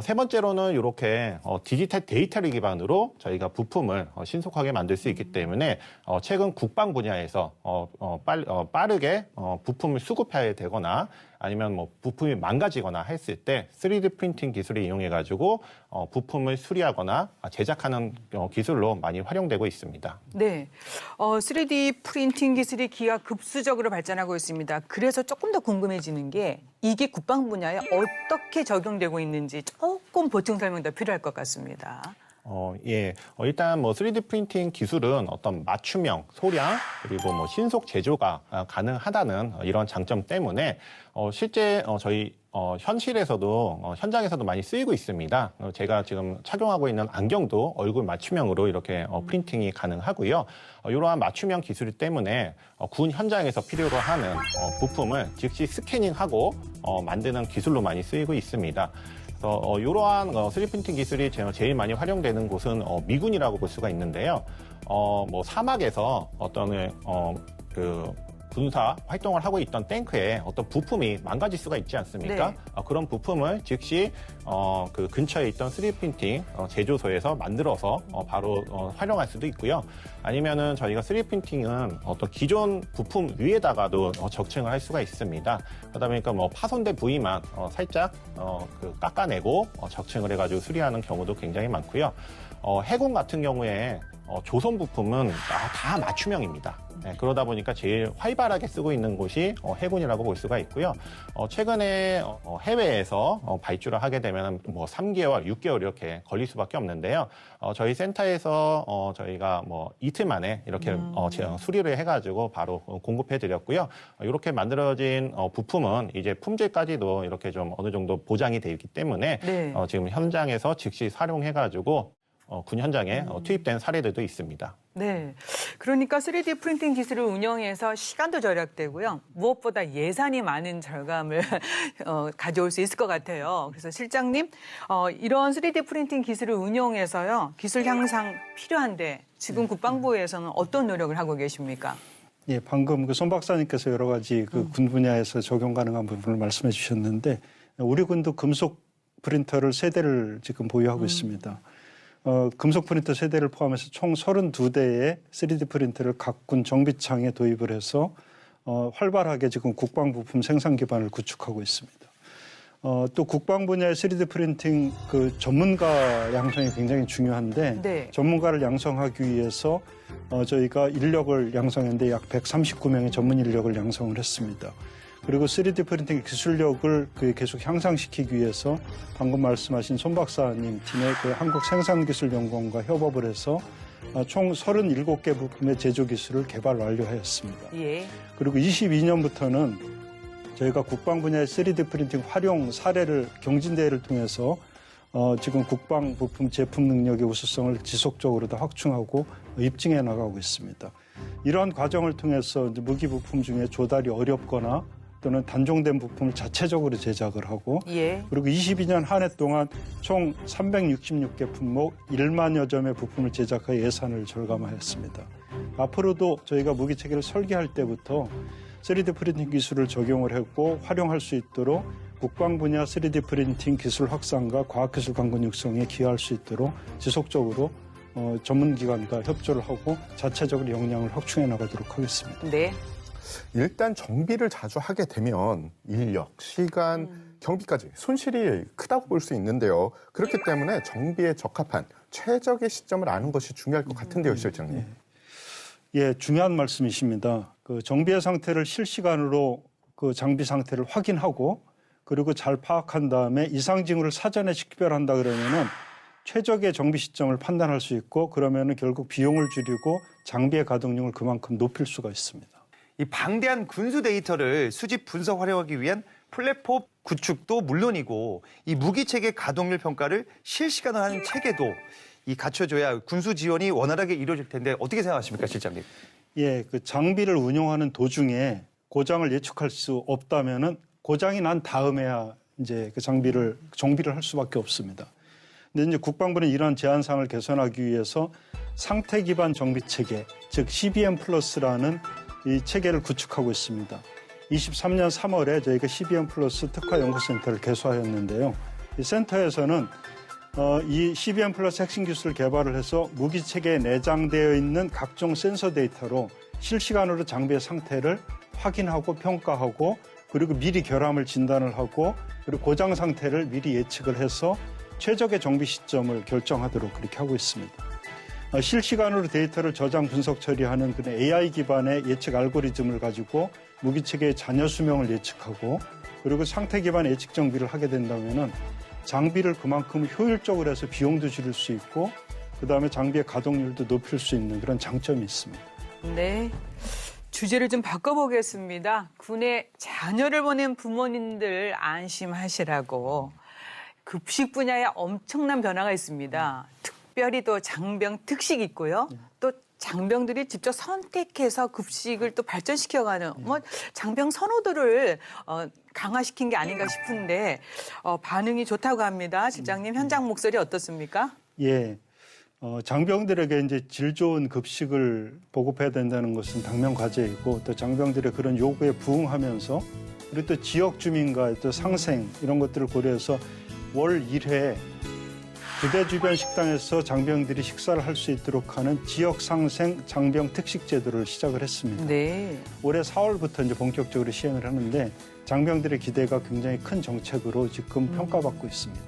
세 번째로는 이렇게 디지털 데이터를 기반으로 저희가 부품을 신속하게 만들 수 있기 때문에 최근 국방 분야에서 빠르게 부품을 수급해야 되거나 아니면 뭐 부품이 망가지거나 했을 때 3D 프린팅 기술을 이용해 가지고 부품을 수리하거나 제작하는 기술로 많이 활용되고 있습니다. 네. 3D 프린팅 기술이 기하급수적으로 발전하고 있습니다. 그래서 조금 더 궁금해지는 게 이게 국방 분야에 어떻게 적용되고 있는지 조금 보충 설명 더 필요할 것 같습니다. 예. 일단 뭐 3D 프린팅 기술은 어떤 맞춤형, 소량, 그리고 뭐 신속 제조가 가능하다는 이런 장점 때문에 실제 저희 현실에서도 현장에서도 많이 쓰이고 있습니다. 제가 지금 착용하고 있는 안경도 얼굴 맞춤형으로 이렇게 프린팅이 가능하고요. 이러한 맞춤형 기술 때문에 군 현장에서 필요로 하는 부품을 즉시 스캐닝하고 만드는 기술로 많이 쓰이고 있습니다. 이러한 3D 프린팅 기술이 제일 많이 활용되는 곳은 미군이라고 볼 수가 있는데요. 뭐 사막에서 어떤 그 군사 활동을 하고 있던 탱크에 어떤 부품이 망가질 수가 있지 않습니까? 네. 그런 부품을 즉시 그 근처에 있던 3D 프린팅 제조소에서 만들어서 바로 활용할 수도 있고요. 아니면은 저희가 3D 프린팅은 어떤 기존 부품 위에다가도 적층을 할 수가 있습니다. 그러다 보니까 뭐 파손된 부위만 살짝 그 깎아내고 적층을 해가지고 수리하는 경우도 굉장히 많고요. 해군 같은 경우에 조선 부품은 다 맞춤형입니다. 네, 그러다 보니까 제일 활발하게 쓰고 있는 곳이 해군이라고 볼 수가 있고요. 최근에 해외에서 발주를 하게 되면 뭐 3개월, 6개월 이렇게 걸릴 수밖에 없는데요. 저희 센터에서 저희가 뭐 이틀 만에 이렇게 수리를 해가지고 바로 공급해드렸고요. 이렇게 만들어진 부품은 이제 품질까지도 이렇게 좀 어느 정도 보장이 되어 있기 때문에 네. 지금 현장에서 즉시 활용해가지고 군 현장에 투입된 사례들도 있습니다. 네. 그러니까 3D 프린팅 기술을 운영해서 시간도 절약되고요. 무엇보다 예산이 많은 절감을 가져올 수 있을 것 같아요. 그래서 실장님, 이런 3D 프린팅 기술을 운영해서요. 기술 향상 필요한데 지금 국방부에서는 어떤 노력을 하고 계십니까? 예, 방금 그 손 박사님께서 여러 가지 그 군 분야에서 적용 가능한 부분을 말씀해 주셨는데 우리 군도 금속 프린터를 3대를 지금 보유하고 있습니다. 금속 프린터 세대를 포함해서 총 32대의 3D 프린터를 각 군 정비창에 도입을 해서 활발하게 지금 국방 부품 생산 기반을 구축하고 있습니다. 또 국방 분야의 3D 프린팅 그 전문가 양성이 굉장히 중요한데 네. 전문가를 양성하기 위해서 저희가 인력을 양성했는데 약 139명의 전문 인력을 양성을 했습니다. 그리고 3D 프린팅 기술력을 계속 향상시키기 위해서 방금 말씀하신 손 박사님 팀의 그 한국생산기술연구원과 협업을 해서 총 37개 부품의 제조 기술을 개발 완료하였습니다. 예. 그리고 22년부터는 저희가 국방 분야의 3D 프린팅 활용 사례를 경진대회를 통해서 지금 국방 부품 제품 능력의 우수성을 지속적으로 더 확충하고 입증해 나가고 있습니다. 이러한 과정을 통해서 무기 부품 중에 조달이 어렵거나 또는 단종된 부품을 자체적으로 제작을 하고 예. 그리고 22년 한 해 동안 총 366개 품목 1만여 점의 부품을 제작하여 예산을 절감하였습니다. 앞으로도 저희가 무기 체계를 설계할 때부터 3D 프린팅 기술을 적용을 했고 활용할 수 있도록 국방 분야 3D 프린팅 기술 확산과 과학기술 강군 육성에 기여할 수 있도록 지속적으로 전문기관과 협조를 하고 자체적으로 역량을 확충해 나가도록 하겠습니다. 네. 일단 정비를 자주 하게 되면 인력, 시간, 경비까지 손실이 크다고 볼 수 있는데요. 그렇기 때문에 정비에 적합한 최적의 시점을 아는 것이 중요할 것 같은데요, 실장님. 예, 중요한 말씀이십니다. 그 정비의 상태를 실시간으로 그 장비 상태를 확인하고 그리고 잘 파악한 다음에 이상 징후를 사전에 식별한다 그러면은 최적의 정비 시점을 판단할 수 있고 그러면은 결국 비용을 줄이고 장비의 가동률을 그만큼 높일 수가 있습니다. 이 방대한 군수 데이터를 수집 분석 활용하기 위한 플랫폼 구축도 물론이고 이 무기 체계 가동률 평가를 실시간으로 하는 체계도 이 갖춰줘야 군수 지원이 원활하게 이루어질 텐데 어떻게 생각하십니까, 실장님? 예, 그 장비를 운용하는 도중에 고장을 예측할 수 없다면은 고장이 난 다음에야 이제 그 정비를 할 수밖에 없습니다. 근데 이제 국방부는 이러한 제한사항을 개선하기 위해서 상태 기반 정비 체계, 즉 CBM 플러스라는 이 체계를 구축하고 있습니다. 23년 3월에 저희가 CBM 플러스 특화 연구센터를 개소하였는데요. 이 센터에서는 이 CBM 플러스 핵심 기술을 개발을 해서 무기 체계에 내장되어 있는 각종 센서 데이터로 실시간으로 장비의 상태를 확인하고 평가하고 그리고 미리 결함을 진단을 하고 그리고 고장 상태를 미리 예측을 해서 최적의 정비 시점을 결정하도록 그렇게 하고 있습니다. 실시간으로 데이터를 저장 분석 처리하는 그런 AI 기반의 예측 알고리즘을 가지고 무기 체계의 잔여 수명을 예측하고 그리고 상태 기반의 예측 정비를 하게 된다면은 장비를 그만큼 효율적으로 해서 비용도 줄일 수 있고 그다음에 장비의 가동률도 높일 수 있는 그런 장점이 있습니다. 네. 주제를 좀 바꿔보겠습니다. 군에 자녀를 보낸 부모님들 안심하시라고 급식 분야에 엄청난 변화가 있습니다. 특별히 또 장병 특식이 있고요. 또 장병들이 직접 선택해서 급식을 또 발전시켜가는 뭐 장병 선호도를 강화시킨 게 아닌가 싶은데 반응이 좋다고 합니다. 실장님 현장 목소리 어떻습니까? 예. 장병들에게 이제 질 좋은 급식을 보급해야 된다는 것은 당면 과제이고 또 장병들의 그런 요구에 부응하면서 그리고 또 지역 주민과의 또 상생 이런 것들을 고려해서 월 1회 부대 주변 식당에서 장병들이 식사를 할 수 있도록 하는 지역 상생 장병 특식 제도를 시작을 했습니다. 네. 올해 4월부터 이제 본격적으로 시행을 하는데 장병들의 기대가 굉장히 큰 정책으로 지금 평가받고 있습니다.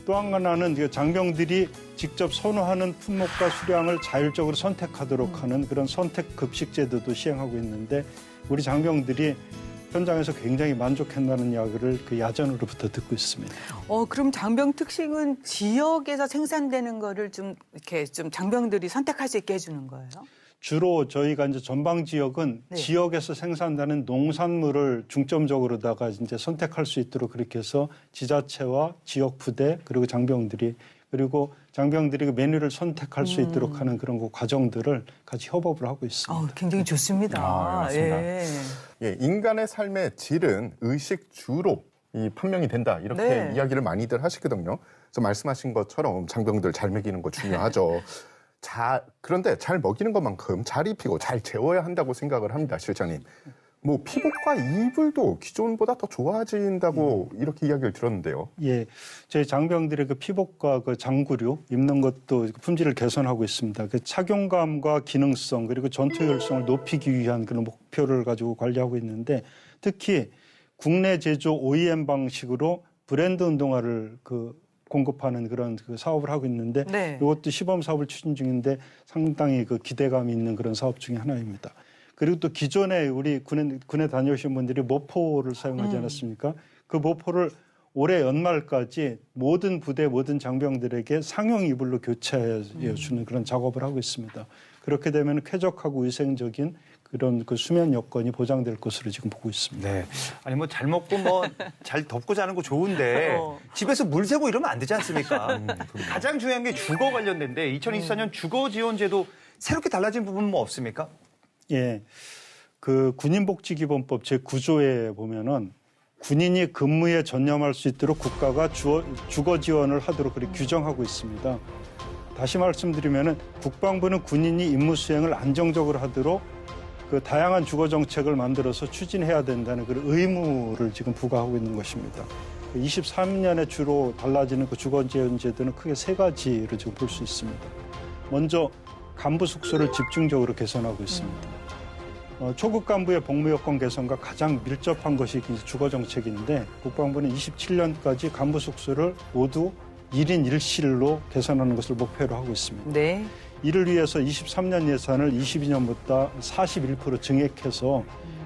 또 하나는 장병들이 직접 선호하는 품목과 수량을 자율적으로 선택하도록 하는 그런 선택 급식 제도도 시행하고 있는데 우리 장병들이 현장에서 굉장히 만족한다는 이야기를 그 야전으로부터 듣고 있습니다. 그럼 장병 특식은 지역에서 생산되는 거를 좀 이렇게 좀 장병들이 선택할 수 있게 해주는 거예요? 주로 저희가 이제 전방 지역은 네. 지역에서 생산되는 농산물을 중점적으로다가 이제 선택할 수 있도록 그렇게 해서 지자체와 지역 부대 그리고 장병들이 그 메뉴를 선택할 수 있도록 하는 그런 그 과정들을 같이 협업을 하고 있습니다. 굉장히 좋습니다. 맞습니다. 예. 예, 인간의 삶의 질은 의식 주로 판명이 된다 이렇게 네. 이야기를 많이들 하시거든요. 그래서 말씀하신 것처럼 장병들 잘 먹이는 거 중요하죠. 그런데 잘 먹이는 것만큼 잘 입히고 잘 재워야 한다고 생각을 합니다, 실장님. 뭐 피복과 이불도 기존보다 더 좋아진다고 이렇게 이야기를 들었는데요. 예, 저희 장병들의 그 피복과 그 장구류 입는 것도 품질을 개선하고 있습니다. 그 착용감과 기능성 그리고 전투 효율성을 높이기 위한 그런 목표를 가지고 관리하고 있는데 특히 국내 제조 OEM 방식으로 브랜드 운동화를 공급하는 그런 사업을 하고 있는데 네. 이것도 시범 사업을 추진 중인데 상당히 그 기대감이 있는 그런 사업 중에 하나입니다. 그리고 또 기존에 우리 군에 다녀오신 분들이 모포를 사용하지 않았습니까? 그 모포를 올해 연말까지 모든 부대 모든 장병들에게 상용 이불로 교체해 주는 그런 작업을 하고 있습니다. 그렇게 되면 쾌적하고 위생적인 그런 그 수면 여건이 보장될 것으로 지금 보고 있습니다. 네. 아니 뭐 잘 먹고 뭐 잘 덮고 자는 거 좋은데 집에서 물 새고 이러면 안 되지 않습니까? 가장 중요한 게 주거 관련된데 2024년 주거 지원제도 새롭게 달라진 부분 뭐 없습니까? 예. 그 군인복지기본법 제9조에 보면은 군인이 근무에 전념할 수 있도록 국가가 주거 지원을 하도록 그렇게 규정하고 있습니다. 다시 말씀드리면은 국방부는 군인이 임무 수행을 안정적으로 하도록 그 다양한 주거 정책을 만들어서 추진해야 된다는 그런 의무를 지금 부과하고 있는 것입니다. 23년에 주로 달라지는 그 주거 지원 제도는 크게 세 가지로 지금 볼 수 있습니다. 먼저 간부 숙소를 집중적으로 개선하고 있습니다. 초급 간부의 복무 여건 개선과 가장 밀접한 것이 주거 정책인데 국방부는 27년까지 간부 숙소를 모두 1인 1실로 개선하는 것을 목표로 하고 있습니다. 네. 이를 위해서 23년 예산을 22년부터 41% 증액해서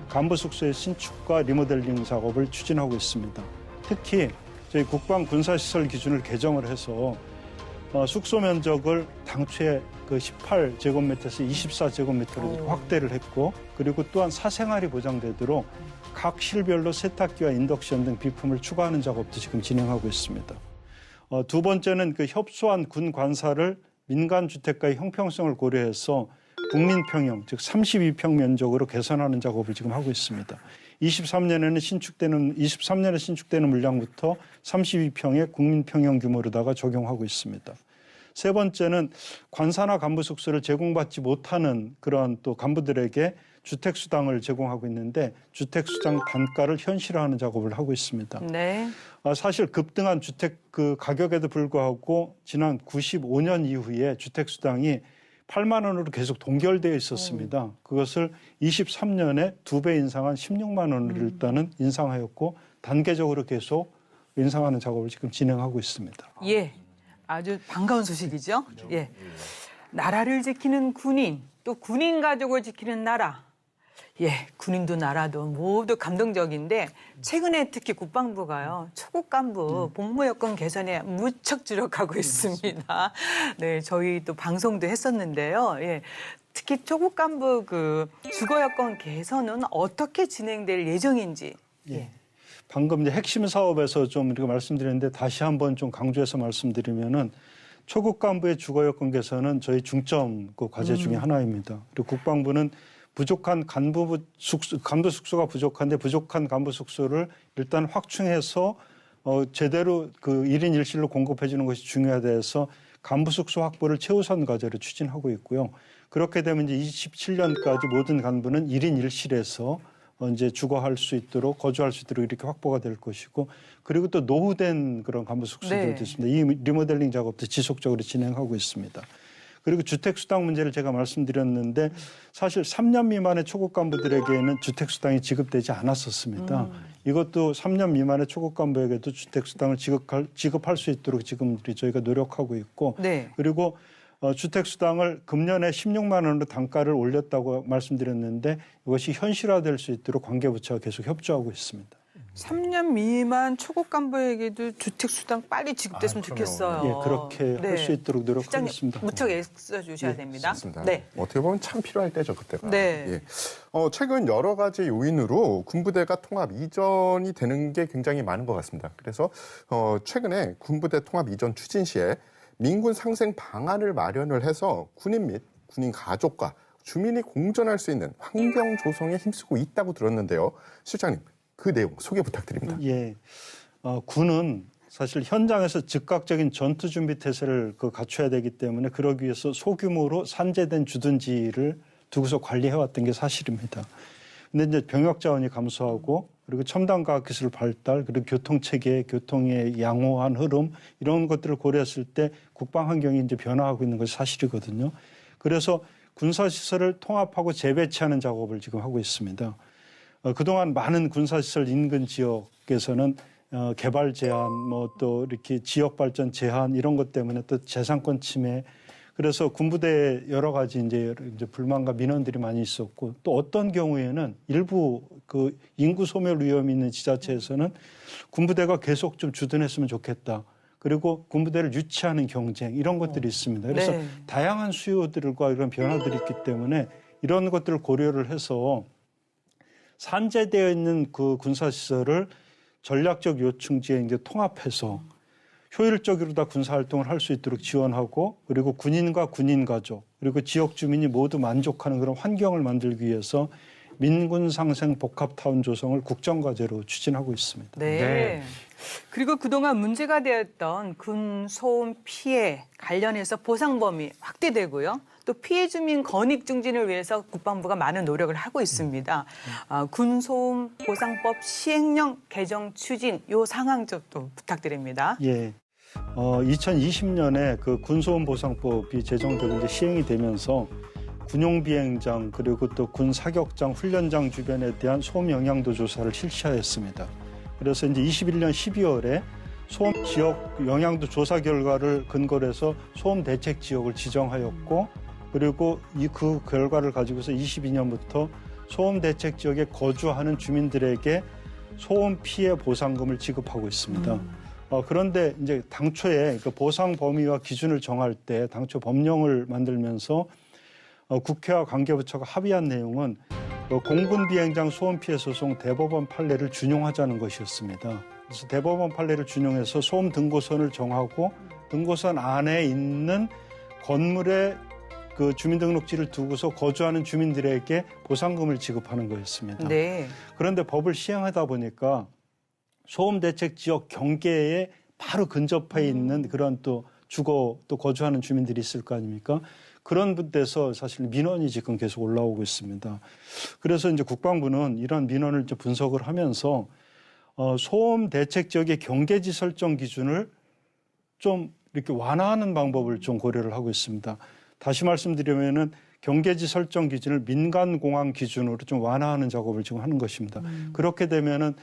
간부 숙소의 신축과 리모델링 작업을 추진하고 있습니다. 특히 저희 국방군사시설 기준을 개정을 해서 숙소 면적을 당초에 그 18제곱미터에서 24제곱미터로 확대를 했고, 그리고 또한 사생활이 보장되도록 각 실별로 세탁기와 인덕션 등 비품을 추가하는 작업도 지금 진행하고 있습니다. 두 번째는 그 협소한 군 관사를 민간 주택가의 형평성을 고려해서 국민평형, 즉 32평 면적으로 개선하는 작업을 지금 하고 있습니다. 23년에 신축되는 물량부터 32평의 국민평형 규모로다가 적용하고 있습니다. 세 번째는 관사나 간부 숙소를 제공받지 못하는 그런 또 간부들에게 주택수당을 제공하고 있는데 주택수당 단가를 현실화하는 작업을 하고 있습니다. 네. 사실 급등한 주택 그 가격에도 불구하고 지난 95년 이후에 주택수당이 8만 원으로 계속 동결되어 있었습니다. 그것을 23년에 2배 인상한 16만 원을 일단은 인상하였고 단계적으로 계속 인상하는 작업을 지금 진행하고 있습니다. 예. 아주 반가운 소식이죠. 예. 나라를 지키는 군인, 또 군인 가족을 지키는 나라. 예, 군인도 나라도 모두 감동적인데 최근에 특히 국방부가요. 초급 간부 복무 여건 개선에 무척 주력하고 있습니다. 네, 저희 또 방송도 했었는데요. 예. 특히 초급 간부 그 주거 여건 개선은 어떻게 진행될 예정인지. 예. 방금 이제 핵심 사업에서 좀 이렇게 말씀드렸는데 다시 한번 좀 강조해서 말씀드리면은 초급 간부의 주거 여건 개선은 저희 중점 그 과제 중에 하나입니다. 그리고 국방부는 부족한 간부 숙소가 부족한데 부족한 간부 숙소를 일단 확충해서 제대로 그 1인 1실로 공급해 주는 것이 중요하다 해서 간부 숙소 확보를 최우선 과제로 추진하고 있고요. 그렇게 되면 이제 27년까지 모든 간부는 1인 1실에서 이제 주거할 수 있도록 거주할 수 있도록 이렇게 확보가 될 것이고, 그리고 또 노후된 그런 간부 숙소들도 있습니다. 이 리모델링 작업도 지속적으로 진행하고 있습니다. 그리고 주택수당 문제를 제가 말씀드렸는데 사실 3년 미만의 초급 간부들에게는 주택수당이 지급되지 않았었습니다. 이것도 3년 미만의 초급 간부에게도 주택수당을 지급할 수 있도록 지금 저희가 노력하고 있고, 네. 그리고 주택수당을 금년에 16만 원으로 단가를 올렸다고 말씀드렸는데 이것이 현실화될 수 있도록 관계부처가 계속 협조하고 있습니다. 3년 미만 초급 간부에게도 주택수당 빨리 지급됐으면 좋겠어요. 예, 그렇게 할 수 있도록 노력하겠습니다. 무척 애써주셔야 됩니다. 맞습니다. 네. 어떻게 보면 참 필요할 때죠, 그때가. 네. 예. 최근 여러 가지 요인으로 군부대가 통합 이전이 되는 게 굉장히 많은 것 같습니다. 그래서 최근에 군부대 통합 이전 추진 시에 민군 상생 방안을 마련을 해서 군인 및 군인 가족과 주민이 공존할 수 있는 환경 조성에 힘쓰고 있다고 들었는데요. 실장님, 그 내용 소개 부탁드립니다. 예, 군은 사실 현장에서 즉각적인 전투 준비 태세를 갖춰야 되기 때문에 그러기 위해서 소규모로 산재된 주둔지를 두고서 관리해왔던 게 사실입니다. 근데 이제 병역 자원이 감소하고 그리고 첨단 과학 기술 발달 그리고 교통 체계, 교통의 양호한 흐름 이런 것들을 고려했을 때 국방 환경이 이제 변화하고 있는 것이 사실이거든요. 그래서 군사 시설을 통합하고 재배치하는 작업을 지금 하고 있습니다. 그동안 많은 군사시설 인근 지역에서는 개발 제한, 또 이렇게 지역 발전 제한 이런 것 때문에 또 재산권 침해, 그래서 군부대에 여러 가지 이제 불만과 민원들이 많이 있었고, 또 어떤 경우에는 일부 그 인구 소멸 위험이 있는 지자체에서는 군부대가 계속 좀 주둔했으면 좋겠다. 그리고 군부대를 유치하는 경쟁 이런 것들이 있습니다. 그래서 네. 다양한 수요들과 이런 변화들이 있기 때문에 이런 것들을 고려를 해서 산재되어 있는 그 군사시설을 전략적 요충지에 이제 통합해서 효율적으로 다 군사활동을 할 수 있도록 지원하고, 그리고 군인과 군인 가족, 그리고 지역 주민이 모두 만족하는 그런 환경을 만들기 위해서 민군 상생 복합타운 조성을 국정과제로 추진하고 있습니다. 네. 네. 그리고 그동안 문제가 되었던 군 소음 피해 관련해서 보상 범위 확대되고요. 또 피해 주민 권익 증진을 위해서 국방부가 많은 노력을 하고 있습니다. 군 소음 보상법 시행령 개정 추진 요 상황 좀 또 부탁드립니다. 예. 2020년에 그 군소음 보상법이 제정되고 이제 시행이 되면서 군용 비행장 그리고 또 군 사격장 훈련장 주변에 대한 소음 영향도 조사를 실시하였습니다. 그래서 이제 21년 12월에 소음 지역 영향도 조사 결과를 근거로 해서 소음 대책 지역을 지정하였고, 그리고 그 결과를 가지고서 22년부터 소음 대책 지역에 거주하는 주민들에게 소음 피해 보상금을 지급하고 있습니다. 그런데 이제 당초에 그 보상 범위와 기준을 정할 때 당초 법령을 만들면서 국회와 관계부처가 합의한 내용은 공군 비행장 소음 피해 소송 대법원 판례를 준용하자는 것이었습니다. 그래서 대법원 판례를 준용해서 소음 등고선을 정하고 등고선 안에 있는 건물에 그 주민등록지를 두고서 거주하는 주민들에게 보상금을 지급하는 거였습니다. 네. 그런데 법을 시행하다 보니까 소음대책지역 경계에 바로 근접해 있는 그런 또 주거 또 거주하는 주민들이 있을 거 아닙니까? 그런 데서 사실 민원이 지금 계속 올라오고 있습니다. 그래서 이제 국방부는 이런 민원을 이제 분석을 하면서 소음대책지역의 경계지 설정 기준을 좀 이렇게 완화하는 방법을 좀 고려를 하고 있습니다. 다시 말씀드리면은 경계지 설정 기준을 민간공항 기준으로 좀 완화하는 작업을 지금 하는 것입니다. 그렇게 되면은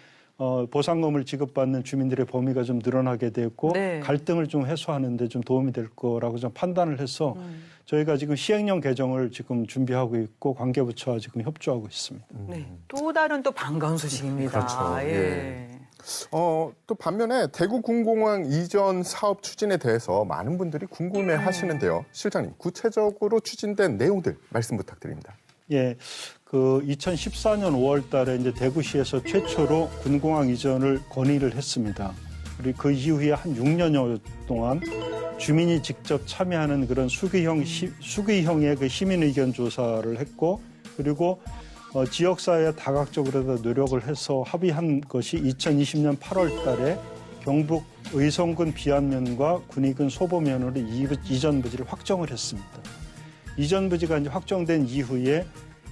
보상금을 지급받는 주민들의 범위가 좀 늘어나게 되고 네. 갈등을 좀 해소하는 데 좀 도움이 될 거라고 좀 판단을 해서 저희가 지금 시행령 개정을 지금 준비하고 있고 관계부처와 지금 협조하고 있습니다. 네. 또 다른 또 반가운 소식입니다. 그렇죠. 예. 또 반면에 대구 군공항 이전 사업 추진에 대해서 많은 분들이 궁금해 하시는데요. 실장님, 구체적으로 추진된 내용들 말씀 부탁드립니다. 예, 그 2014년 5월 달에 이제 대구시에서 최초로 군공항 이전을 건의를 했습니다. 그리고 그 이후에 한 6년여 동안 주민이 직접 참여하는 그런 수기형의 그 시민 의견 조사를 했고, 그리고 지역사회에 다각적으로 노력을 해서 합의한 것이 2020년 8월 달에 경북 의성군 비안면과 군위군 소보면으로 이전 부지를 확정을 했습니다. 이전 부지가 이제 확정된 이후에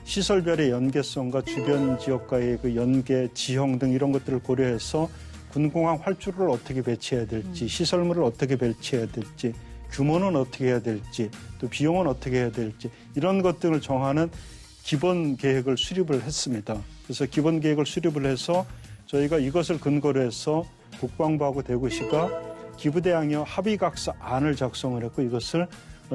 시설별의 연계성과 주변 지역과의 그 연계, 지형 등 이런 것들을 고려해서 군공항 활주로를 어떻게 배치해야 될지, 시설물을 어떻게 배치해야 될지, 규모는 어떻게 해야 될지, 또 비용은 어떻게 해야 될지 이런 것들을 정하는 기본 계획을 수립을 했습니다. 그래서 기본 계획을 수립을 해서 저희가 이것을 근거로 해서 국방부하고 대구시가 기부대항력 합의각서 안을 작성을 했고 이것을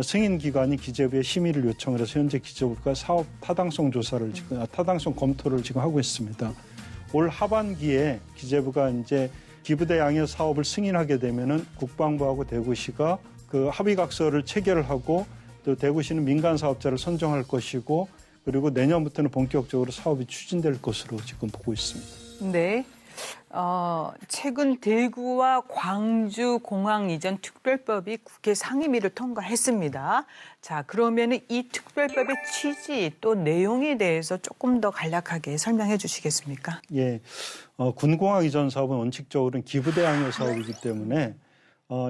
승인기관인 기재부에 심의를 요청을 해서 현재 기재부가 사업 타당성 조사를 타당성 검토를 지금 하고 있습니다. 올 하반기에 기재부가 이제 기부대항력 사업을 승인하게 되면은 국방부하고 대구시가 그 합의각서를 체결을 하고 또 대구시는 민간 사업자를 선정할 것이고 그리고 내년부터는 본격적으로 사업이 추진될 것으로 지금 보고 있습니다. 네. 최근 대구와 광주 공항 이전 특별법이 국회 상임위를 통과했습니다. 자, 그러면은 이 특별법의 취지 또 내용에 대해서 조금 더 간략하게 설명해 주시겠습니까? 예. 군공항 이전 사업은 원칙적으로는 기부대항력 사업이기 때문에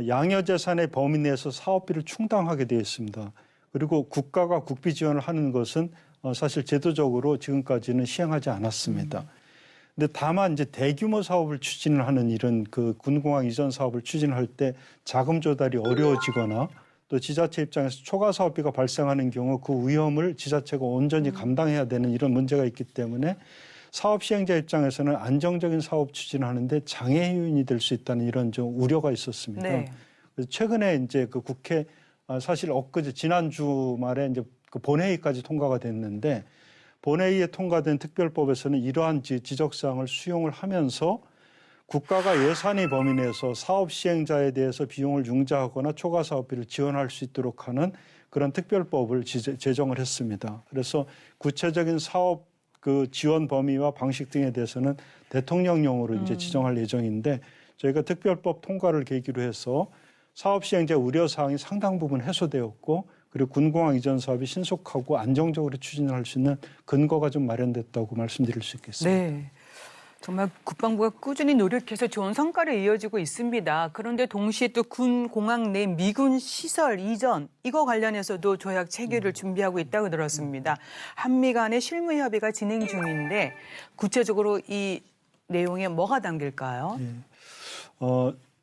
양여재산의 범위 내에서 사업비를 충당하게 되어 있습니다. 그리고 국가가 국비 지원을 하는 것은 사실 제도적으로 지금까지는 시행하지 않았습니다. 근데 다만 이제 대규모 사업을 추진을 하는 이런 그 군공항 이전 사업을 추진할 때 자금 조달이 어려워지거나 또 지자체 입장에서 초과 사업비가 발생하는 경우 그 위험을 지자체가 온전히 감당해야 되는 이런 문제가 있기 때문에 사업 시행자 입장에서는 안정적인 사업 추진을 하는데 장애 요인이 될 수 있다는 이런 좀 우려가 있었습니다. 네. 그래서 최근에 이제 그 국회 사실 엊그제 지난 주말에 이제 그 본회의까지 통과가 됐는데 본회의에 통과된 특별법에서는 이러한 지적사항을 수용을 하면서 국가가 예산의 범위 내에서 사업 시행자에 대해서 비용을 융자하거나 초과 사업비를 지원할 수 있도록 하는 그런 특별법을 제정을 했습니다. 그래서 구체적인 사업 그 지원 범위와 방식 등에 대해서는 대통령령으로 이제 지정할 예정인데 저희가 특별법 통과를 계기로 해서 사업 시행자 우려 사항이 상당 부분 해소되었고 그리고 군공항 이전 사업이 신속하고 안정적으로 추진할 수 있는 근거가 좀 마련됐다고 말씀드릴 수 있겠습니다. 네. 정말 국방부가 꾸준히 노력해서 좋은 성과를 이어지고 있습니다. 그런데 동시에 또 군 공항 내 미군 시설 이전 이거 관련해서도 조약 체결을 준비하고 있다고 들었습니다. 한미 간의 실무 협의가 진행 중인데 구체적으로 이 내용에 뭐가 담길까요?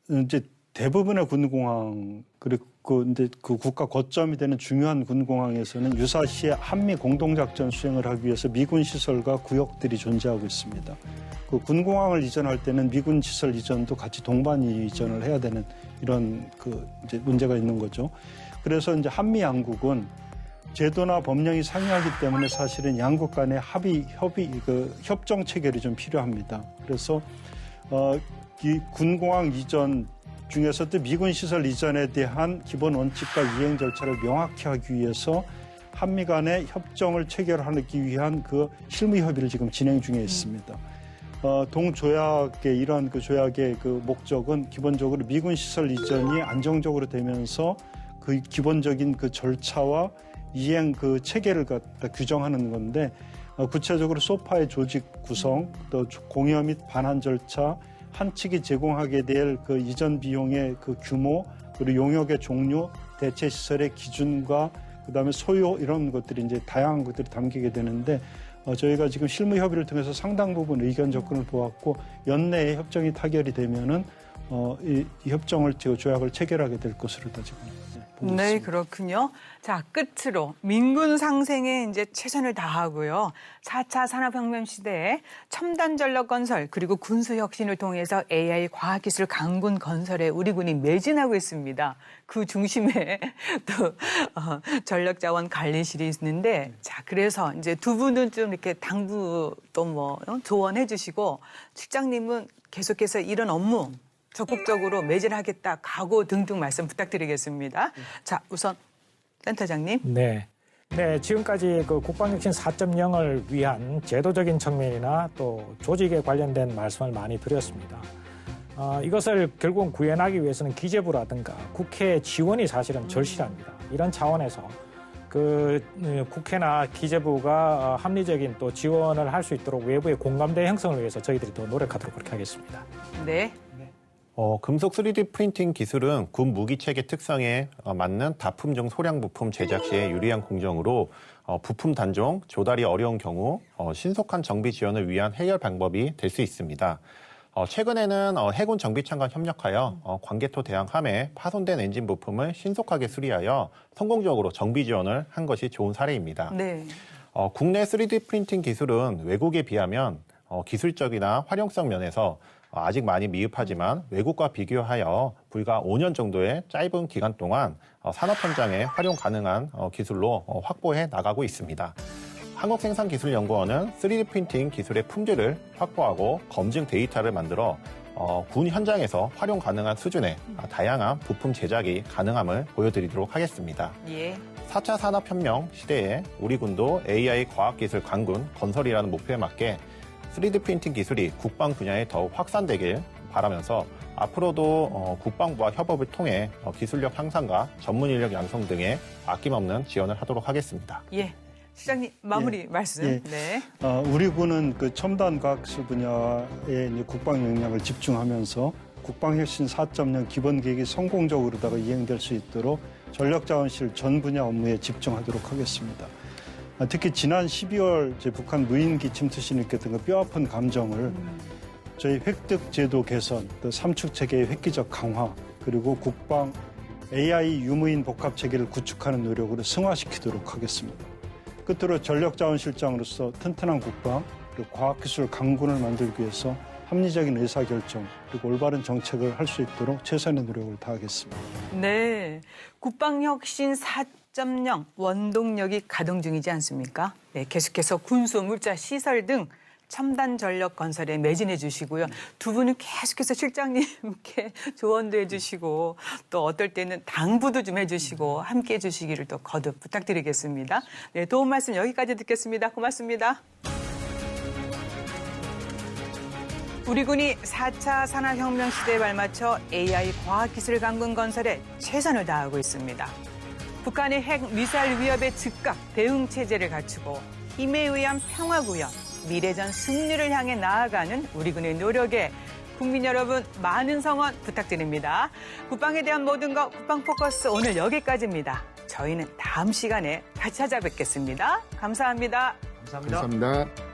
이제 대부분의 군공항 그리고 이제 그 국가 거점이 되는 중요한 군공항에서는 유사시에 한미 공동작전 수행을 하기 위해서 미군 시설과 구역들이 존재하고 있습니다. 그 군공항을 이전할 때는 미군 시설 이전도 같이 동반 이전을 해야 되는 이런 그 이제 문제가 있는 거죠. 그래서 이제 한미 양국은 제도나 법령이 상이하기 때문에 사실은 양국 간의 협정 체결이 좀 필요합니다. 그래서 이 군공항 이전 중에서도 미군 시설 이전에 대한 기본 원칙과 이행 절차를 명확히 하기 위해서 한미 간의 협정을 체결하기 위한 그 실무 협의를 지금 진행 중에 있습니다. 동조약의 이러한 그 조약의 그 목적은 기본적으로 미군 시설 이전이 안정적으로 되면서 그 기본적인 그 절차와 이행 그 체계를 갖다 규정하는 건데 구체적으로 소파의 조직 구성, 또 공여 및 반환 절차, 한 측이 제공하게 될 그 이전 비용의 그 규모, 그리고 용역의 종류, 대체 시설의 기준과 그다음에 소요 이런 것들이 이제 다양한 것들이 담기게 되는데 저희가 지금 실무 협의를 통해서 상당 부분 의견 접근을 보았고 연내에 협정이 타결이 되면은 이 협정을 조약을 체결하게 될 것으로 다 지금 보고 네, 있습니다. 그렇군요. 자, 끝으로 민군 상생에 이제 최선을 다하고요. 4차 산업혁명 시대에 첨단 전력 건설 그리고 군수 혁신을 통해서 AI 과학기술 강군 건설에 우리 군이 매진하고 있습니다. 그 중심에 또 전력자원 관리실이 있는데, 자, 그래서 이제 두 분은 좀 이렇게 당부 또 뭐 조언해 주시고, 실장님은 계속해서 이런 업무 적극적으로 매진하겠다, 각오 등등 말씀 부탁드리겠습니다. 자, 우선 센터장님. 네. 네, 지금까지 그 국방혁신 4.0을 위한 제도적인 측면이나 또 조직에 관련된 말씀을 많이 드렸습니다. 이것을 결국은 구현하기 위해서는 기재부라든가 국회 지원이 사실은 절실합니다. 이런 차원에서 그 국회나 기재부가 합리적인 또 지원을 할 수 있도록 외부의 공감대 형성을 위해서 저희들이 더 노력하도록 그렇게 하겠습니다. 네. 금속 3D 프린팅 기술은 군 무기 체계 특성에 맞는 다품종 소량 부품 제작 시에 유리한 공정으로 부품 단종, 조달이 어려운 경우 신속한 정비 지원을 위한 해결 방법이 될 수 있습니다. 최근에는 해군 정비청과 협력하여 광개토 대항 함에 파손된 엔진 부품을 신속하게 수리하여 성공적으로 정비 지원을 한 것이 좋은 사례입니다. 네. 국내 3D 프린팅 기술은 외국에 비하면 기술적이나 활용성 면에서 아직 많이 미흡하지만 외국과 비교하여 불과 5년 정도의 짧은 기간 동안 산업 현장에 활용 가능한 기술로 확보해 나가고 있습니다. 한국생산기술연구원은 3D 프린팅 기술의 품질을 확보하고 검증 데이터를 만들어 군 현장에서 활용 가능한 수준의 다양한 부품 제작이 가능함을 보여드리도록 하겠습니다. 예. 4차 산업혁명 시대에 우리 군도 AI 과학기술 강군 건설이라는 목표에 맞게 3D 프린팅 기술이 국방 분야에 더욱 확산되길 바라면서 앞으로도 국방부와 협업을 통해 기술력 향상과 전문 인력 양성 등에 아낌없는 지원을 하도록 하겠습니다. 예. 시장님 마무리 말씀. 예. 네. 우리 군은 그 첨단 과학기술 분야에 이제 국방 역량을 집중하면서 국방혁신 4.0 기본 계획이 성공적으로다가 이행될 수 있도록 전력자원실 전 분야 업무에 집중하도록 하겠습니다. 특히 지난 12월 북한 무인기 침투시 느꼈던 그 뼈아픈 감정을 저희 획득 제도 개선, 또 삼축 체계의 획기적 강화, 그리고 국방 AI 유무인 복합 체계를 구축하는 노력으로 승화시키도록 하겠습니다. 끝으로 전력자원실장으로서 튼튼한 국방, 그리고 과학기술 강군을 만들기 위해서 합리적인 의사결정, 그리고 올바른 정책을 할 수 있도록 최선의 노력을 다하겠습니다. 네. 국방혁신 4.0 원동력이 가동 중이지 않습니까? 네, 계속해서 군수, 물자, 시설 등 첨단 전력 건설에 매진해 주시고요. 두 분은 계속해서 실장님께 조언도 해 주시고 또 어떨 때는 당부도 좀 해 주시고 함께 해 주시기를 또 거듭 부탁드리겠습니다. 네, 도움 말씀 여기까지 듣겠습니다. 고맙습니다. 우리 군이 4차 산업혁명 시대에 발맞춰 AI 과학기술 강군 건설에 최선을 다하고 있습니다. 북한의 핵 미사일 위협에 즉각 대응 체제를 갖추고 힘에 의한 평화 구현, 미래전 승리를 향해 나아가는 우리 군의 노력에 국민 여러분 많은 성원 부탁드립니다. 국방에 대한 모든 것 국방 포커스 오늘 여기까지입니다. 저희는 다음 시간에 다시 찾아뵙겠습니다. 감사합니다. 감사합니다.